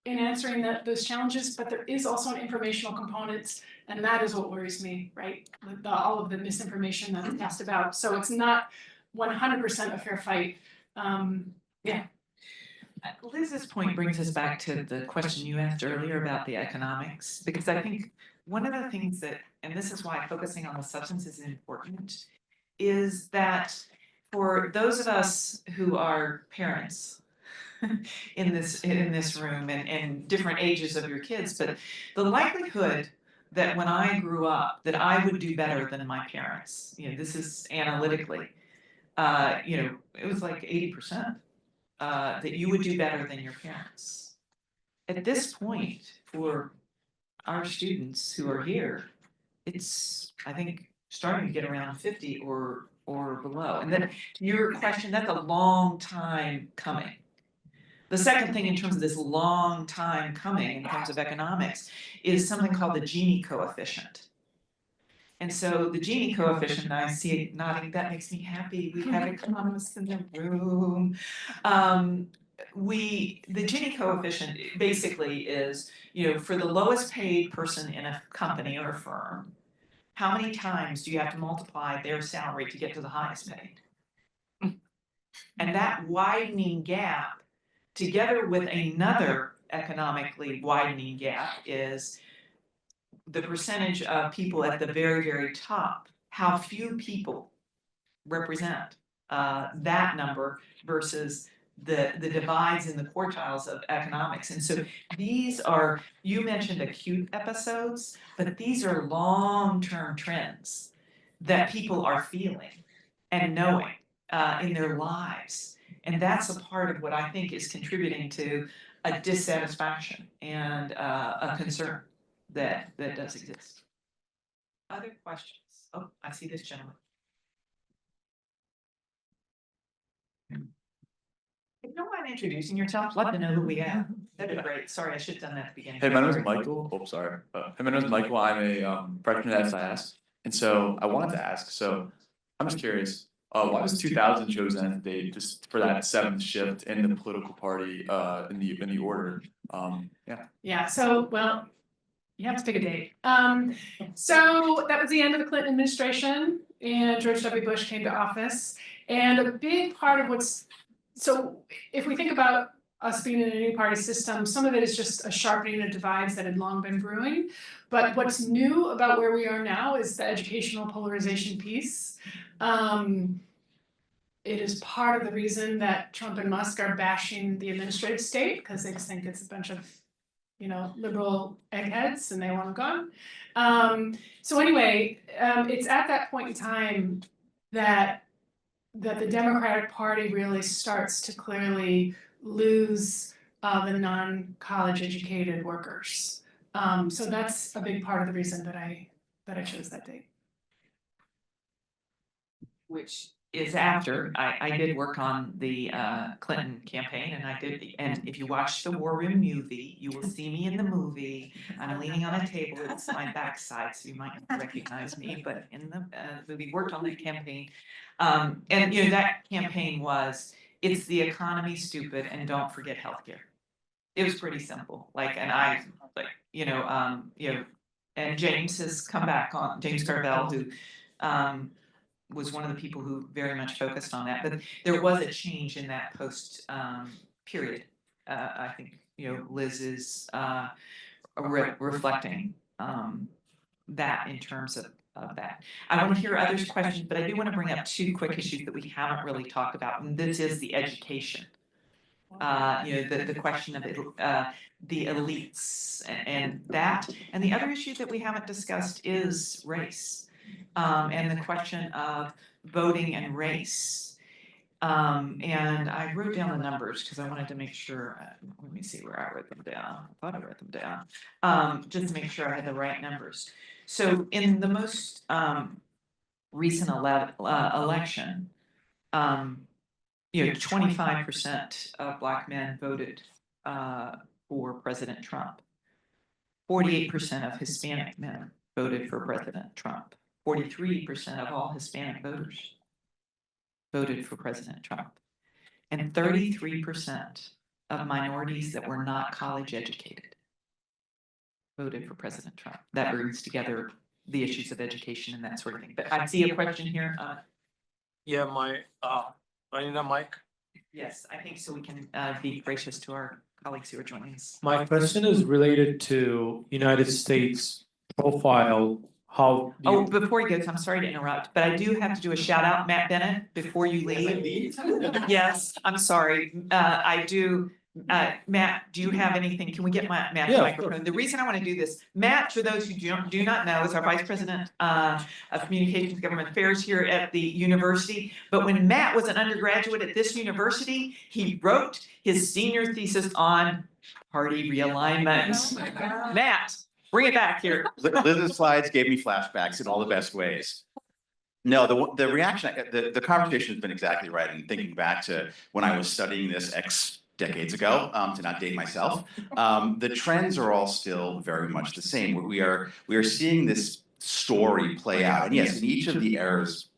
in answering those challenges. But there is also an informational component, and that is what worries me, right? All of the misinformation that's cast about. So it's not 100% a fair fight. Yeah. Liz's point brings us back to the question you asked earlier about the economics, because I think one of the things that, and this is why focusing on the substance is important, is that for those of us who are parents in this room and different ages of your kids, but the likelihood that when I grew up that I would do better than my parents, this is analytically, it was like 80%. That you would do better than your parents. At this point, for our students who are here, it's, I think, starting to get around 50 or below. And then your question, that's a long time coming. The second thing in terms of this long time coming in terms of economics is something called the Gini coefficient. And so the Gini coefficient, I see it nodding, that makes me happy. We have economists in the room. The Gini coefficient basically is, for the lowest paid person in a company or a firm, how many times do you have to multiply their salary to get to the highest paid? And that widening gap, together with another economically widening gap, is the percentage of people at the very, very top, how few people represent that number versus the divides in the quartiles of economics. And so these are, you mentioned acute episodes, but these are long-term trends that people are feeling and knowing in their lives. And that's a part of what I think is contributing to a dissatisfaction and a concern that does exist. Other questions? Oh, I see this gentleman. If you don't mind introducing yourself, let them know who we have. That'd be great. Sorry, I should have done that at the beginning. Hey, my name is Michael. Oh, sorry. Hey, my name is Michael. I'm a freshman at SIS. And so I wanted to ask, so I'm just curious, why was 2000 chosen as the date just for that seventh shift in the political party in the order? Yeah, so, well, you have to pick a date. So that was the end of the Clinton administration, and George W. Bush came to office. And a big part of so if we think about us being in a new party system, some of it is just a sharpening of divides that had long been brewing. But what's new about where we are now is the educational polarization piece. It is part of the reason that Trump and Musk are bashing the administrative state, because they just think it's a bunch of liberal eggheads and they want them gone. So anyway, it's at that point in time that the Democratic Party really starts to clearly lose the non-college educated workers. So that's a big part of the reason that I chose that date. Which is after, I did work on the Clinton campaign and if you watch the War Room movie, you will see me in the movie. I'm leaning on a table, it's my backside, so you might not recognize me, but in the movie, worked on that campaign. And you know, that campaign was, it's the economy, stupid, and don't forget healthcare. It was pretty simple, like, and I, like, you know, and James has come back on, James Carvell, who, was one of the people who very much focused on that, but there was a change in that post, period. I think, you know, Liz is, reflecting, that in terms of that. I want to hear others' questions, but I do want to bring up two quick issues that we haven't really talked about, and this is the education. You know, the question of the elites and that, and the other issue that we haven't discussed is race, and the question of voting and race. And I wrote down the numbers because I wanted to make sure, let me see where I wrote them down. I thought I wrote them down, just to make sure I had the right numbers. So in the most recent election, you know, 25% of Black men voted for President Trump. 48% of Hispanic men voted for President Trump. 43% of all Hispanic voters voted for President Trump. And 33% of minorities that were not college educated voted for President Trump. That brings together the issues of education and that sort of thing. But I see a question here. Yeah, I need a mic. Yes, I think so we can be gracious to our colleagues who are joining us. My question is related to United States profile, how. Oh, before he goes, I'm sorry to interrupt, but I do have to do a shout out, Matt Bennett, before you leave. Yes, I'm sorry. I do. Matt, do you have anything? Can we get Matt the microphone? The reason I want to do this, Matt, for those who do not know, is our Vice President of Communications and Government Affairs here at the university. But when Matt was an undergraduate at this university, he wrote his senior thesis on party realignment. Matt, bring it back here. Liz's slides gave me flashbacks in all the best ways. No, the reaction, the conversation has been exactly right. And thinking back to when I was studying this decades ago, to not date myself, the trends are all still very much the same. We are seeing this story play out. And yes, in each of the eras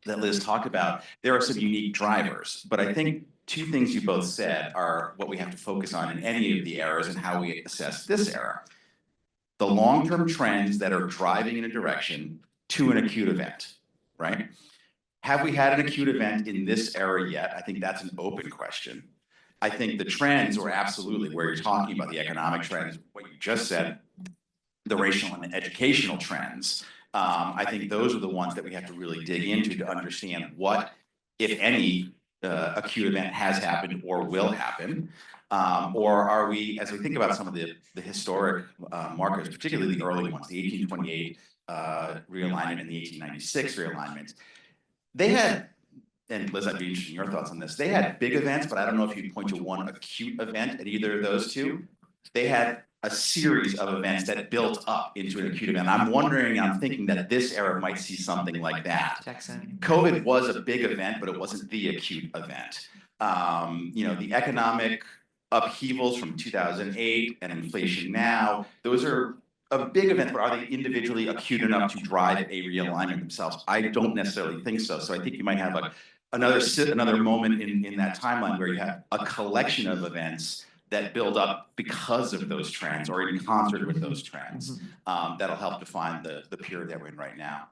that Liz talked about, there are some unique drivers. But I think two things you both said are what we have to focus on in any of the eras and how we assess this era. The long-term trends that are driving in a direction to an acute event, right? Have we had an acute event in this era yet? I think that's an open question. I think the trends were absolutely where you're talking about the economic trends, what you just said, the racial and educational trends. I think those are the ones that we have to really dig into to understand what, if any, acute event has happened or will happen. Or are we, as we think about some of the historic markers, particularly the early ones, the 1828 realignment and the 1896 realignment, they had, and Liz, I'd be interested in your thoughts on this. They had big events, but I don't know if you'd point to one acute event at either of those two. They had a series of events that built up into an acute event. I'm wondering, I'm thinking that this era might see something like that. COVID was a big event, but it wasn't the acute event. You know, the economic upheavals from 2008 and inflation now, those are a big event, but are they individually acute enough to drive a realignment themselves? I don't necessarily think so. So I think you might have another moment in that timeline where you have a collection of events that build up because of those trends or in concert with those trends. That'll help define the period that we're in right now.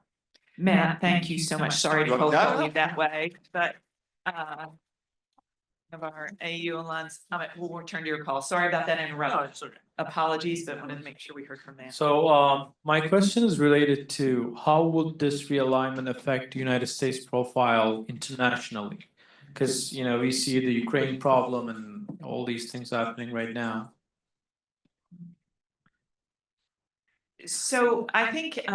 Matt, thank you so much. Sorry to hold you that way, but of our AU alums, we'll return to your call. Sorry about that interruption. No, it's okay. Apologies, but wanted to make sure we heard from Matt. So my question is related to how would this realignment affect the United States profile internationally? Because, you know, we see the Ukraine problem and all these things happening right now. So I think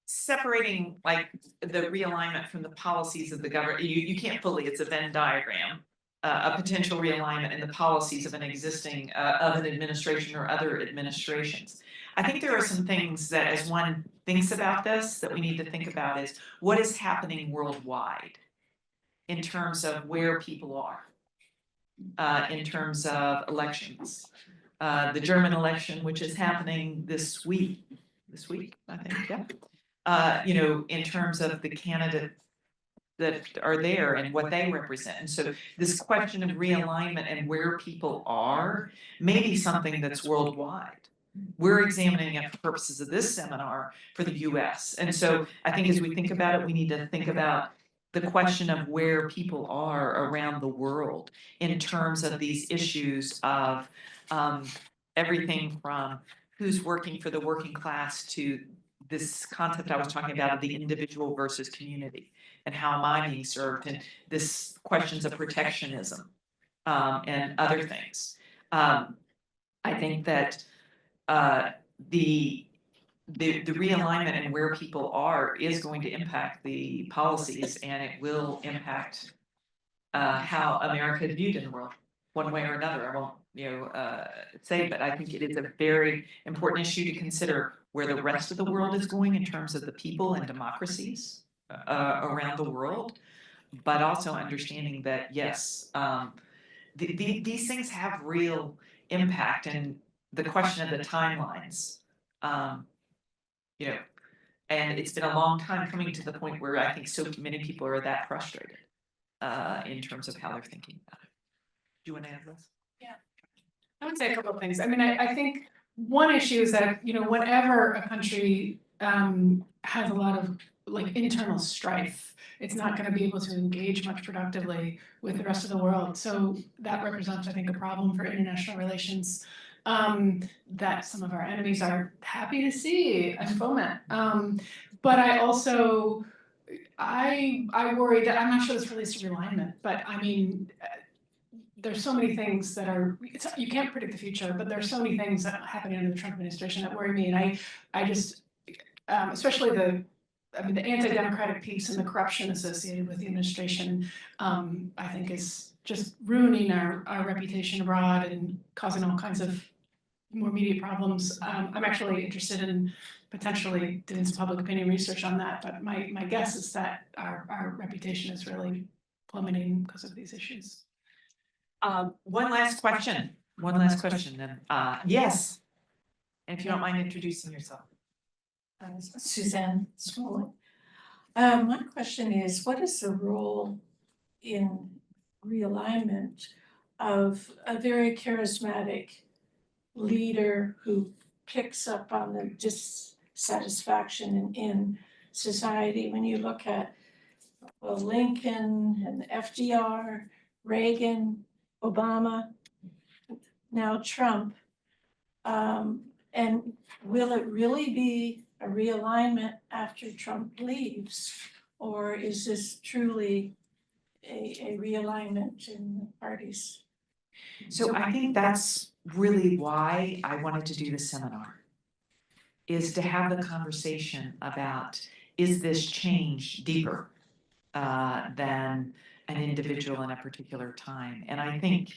separating like the realignment from the policies of the government, you can't fully, it's a Venn diagram. A potential realignment in the policies of an existing of an administration or other administrations. I think there are some things that, as one thinks about this, that we need to think about is what is happening worldwide. in terms of where people are, in terms of elections. The German election, which is happening this week, I think, yeah. In terms of the candidate that are there and what they represent. And so this question of realignment and where people are may be something that's worldwide. We're examining it for purposes of this seminar for the US. And so I think as we think about it, we need to think about the question of where people are around the world in terms of these issues of everything from who's working for the working class to this concept I was talking about of the individual versus community. And how am I being served? And this questions of protectionism and other things. I think that the realignment and where people are is going to impact the policies, and it will impact how America is viewed in the world, one way or another. I won't say, but I think it is a very important issue to consider where the rest of the world is going in terms of the people and democracies around the world, but also understanding that yes, these things have real impact, and the question of the timelines, and it's been a long time coming to the point where I think so many people are that frustrated in terms of how they're thinking about it. Do you want to add this? Yeah, I would say a couple of things. I mean, I think one issue is that, whenever a country has a lot of like internal strife, it's not going to be able to engage much productively with the rest of the world. So that represents, I think, a problem for international relations that some of our enemies are happy to see and foment. But I also, I worry that, I'm not sure this relates to realignment, but I mean, there's so many things that are, you can't predict the future, but there's so many things that are happening under the Trump administration that worry me. And I just, especially the anti-democratic piece and the corruption associated with the administration, I think is just ruining our reputation abroad and causing all kinds of more immediate problems. I'm actually interested in potentially doing some public opinion research on that, but my guess is that our reputation is really plummeting because of these issues. One last question then. Yes. And if you don't mind introducing yourself. Suzanne Smollett. My question is, what is the role in realignment of a very charismatic leader who picks up on the dissatisfaction in society? When you look at Lincoln and FDR, Reagan, Obama, now Trump, and will it really be a realignment after Trump leaves? Or is this truly a realignment in the parties? So I think that's really why I wanted to do the seminar, is to have the conversation about, is this change deeper than an individual in a particular time? And I think,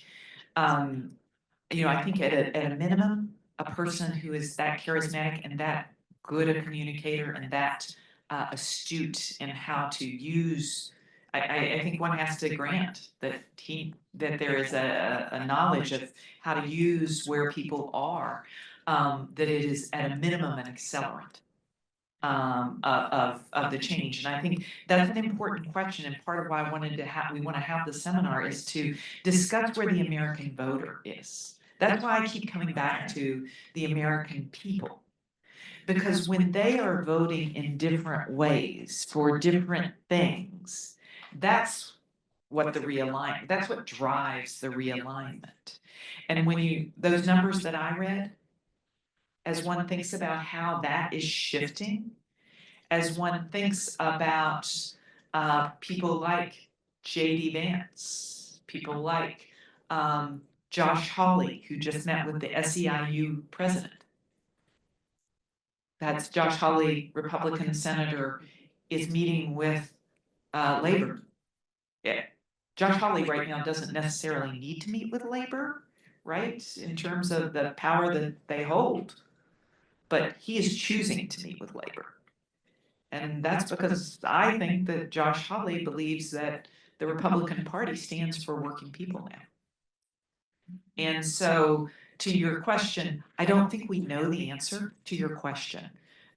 I think at a minimum, a person who is that charismatic and that good a communicator and that astute in how to use, I think one has to grant that there is a knowledge of how to use where people are, that it is at a minimum an accelerant of the change. And I think that's an important question, and part of why I wanted to we want to have the seminar is to discuss where the American voter is. That's why I keep coming back to the American people. Because when they are voting in different ways for different things, that's what that's what drives the realignment. And when those numbers that I read, as one thinks about how that is shifting, as one thinks about people like J.D. Vance, people like Josh Hawley, who just met with the SEIU president. That's Josh Hawley, Republican senator, is meeting with labor. Yeah. Josh Hawley right now doesn't necessarily need to meet with labor, right, in terms of the power that they hold, but he is choosing to meet with labor. And that's because I think that Josh Hawley believes that the Republican Party stands for working people now. And so to your question, I don't think we know the answer to your question,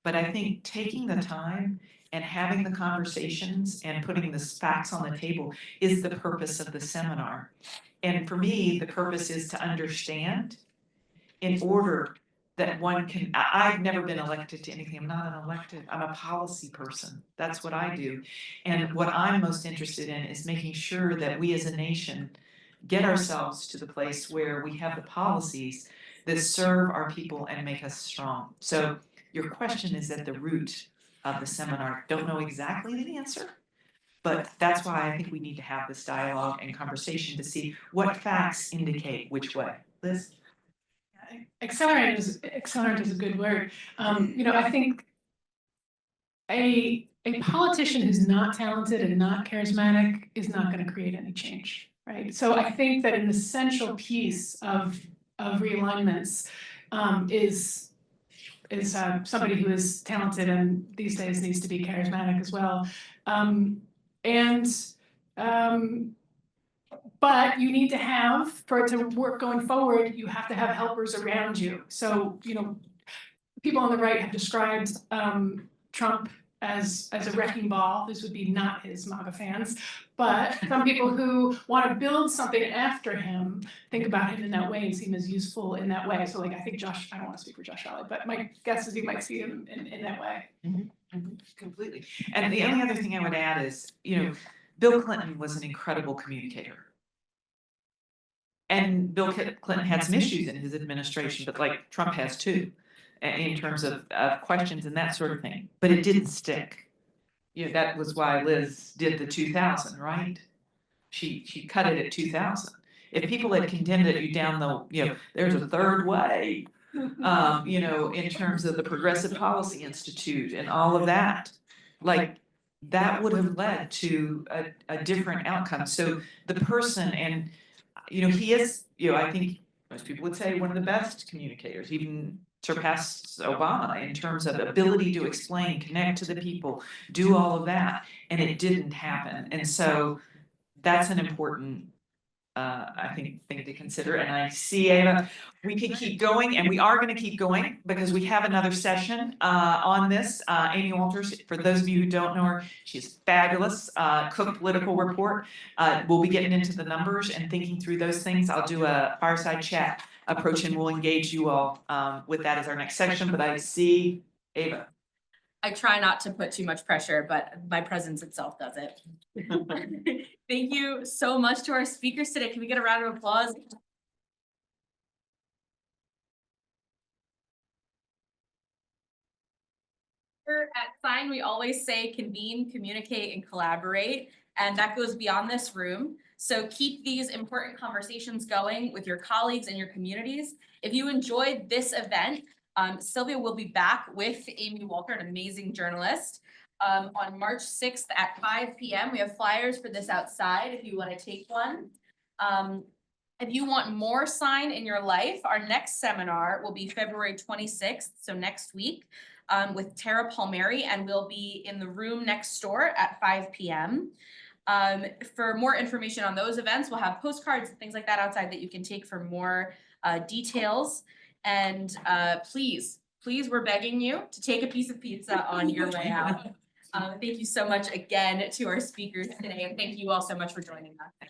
but I think taking the time and having the conversations and putting the facts on the table is the purpose of the seminar. And for me, the purpose is to understand in order that one can, I've never been elected to anything. I'm not an elected, I'm a policy person. That's what I do. And what I'm most interested in is making sure that we as a nation get ourselves to the place where we have the policies that serve our people and make us strong. So your question is at the root of the seminar. Don't know exactly the answer, but that's why I think we need to have this dialogue and conversation to see what facts indicate which way. Liz? Accelerant is a good word. I think a politician who's not talented and not charismatic is not going to create any change, right? So I think that an essential piece of realignments is somebody who is talented and these days needs to be charismatic as well. But you need to have, for it to work going forward, you have to have helpers around you. So, people on the right have described Trump as a wrecking ball. This would be not his MAGA fans. But some people who want to build something after him think about him in that way and see him as useful in that way. So like, I think Josh, I don't want to speak for Josh Valley, but my guess is you might see him in that way. Completely. And the only other thing I would add is, Bill Clinton was an incredible communicator. And Bill Clinton had some issues in his administration, but like Trump has too, in terms of questions and that sort of thing. But it didn't stick. That was why Liz did the 2000, right? She cut it at 2000. If people had contended you down the, there's a third way, in terms of the Progressive Policy Institute and all of that, like that would have led to a different outcome. So the person, and he is, I think most people would say one of the best communicators, even surpassed Obama in terms of ability to explain, connect to the people, do all of that, and it didn't happen. And so that's an important I think thing to consider. And I see, Ava, we could keep going, and we are going to keep going because we have another session on this. Amy Walters, for those of you who don't know her, she's fabulous. Cook Political Report. We'll be getting into the numbers and thinking through those things. I'll do a fireside chat approach, and we'll engage you all with that as our next section. But I see Ava. I try not to put too much pressure, but my presence itself does it. Thank you so much to our speakers today. Can we get a round of applause? Here at Sine, we always say convene, communicate, and collaborate, and that goes beyond this room. So keep these important conversations going with your colleagues and your communities. If you enjoyed this event, Sylvia will be back with Amy Walter, an amazing journalist, on March 6th at 5 p.m. We have flyers for this outside if you want to take one. If you want more Sine in your life, our next seminar will be February 26th, so next week, with Tara Palmieri, and we'll be in the room next door at 5 p.m. For more information on those events, we'll have postcards and things like that outside that you can take for more details. And please, we're begging you to take a piece of pizza on your way out. Thank you so much again to our speakers today, and thank you all so much for joining us.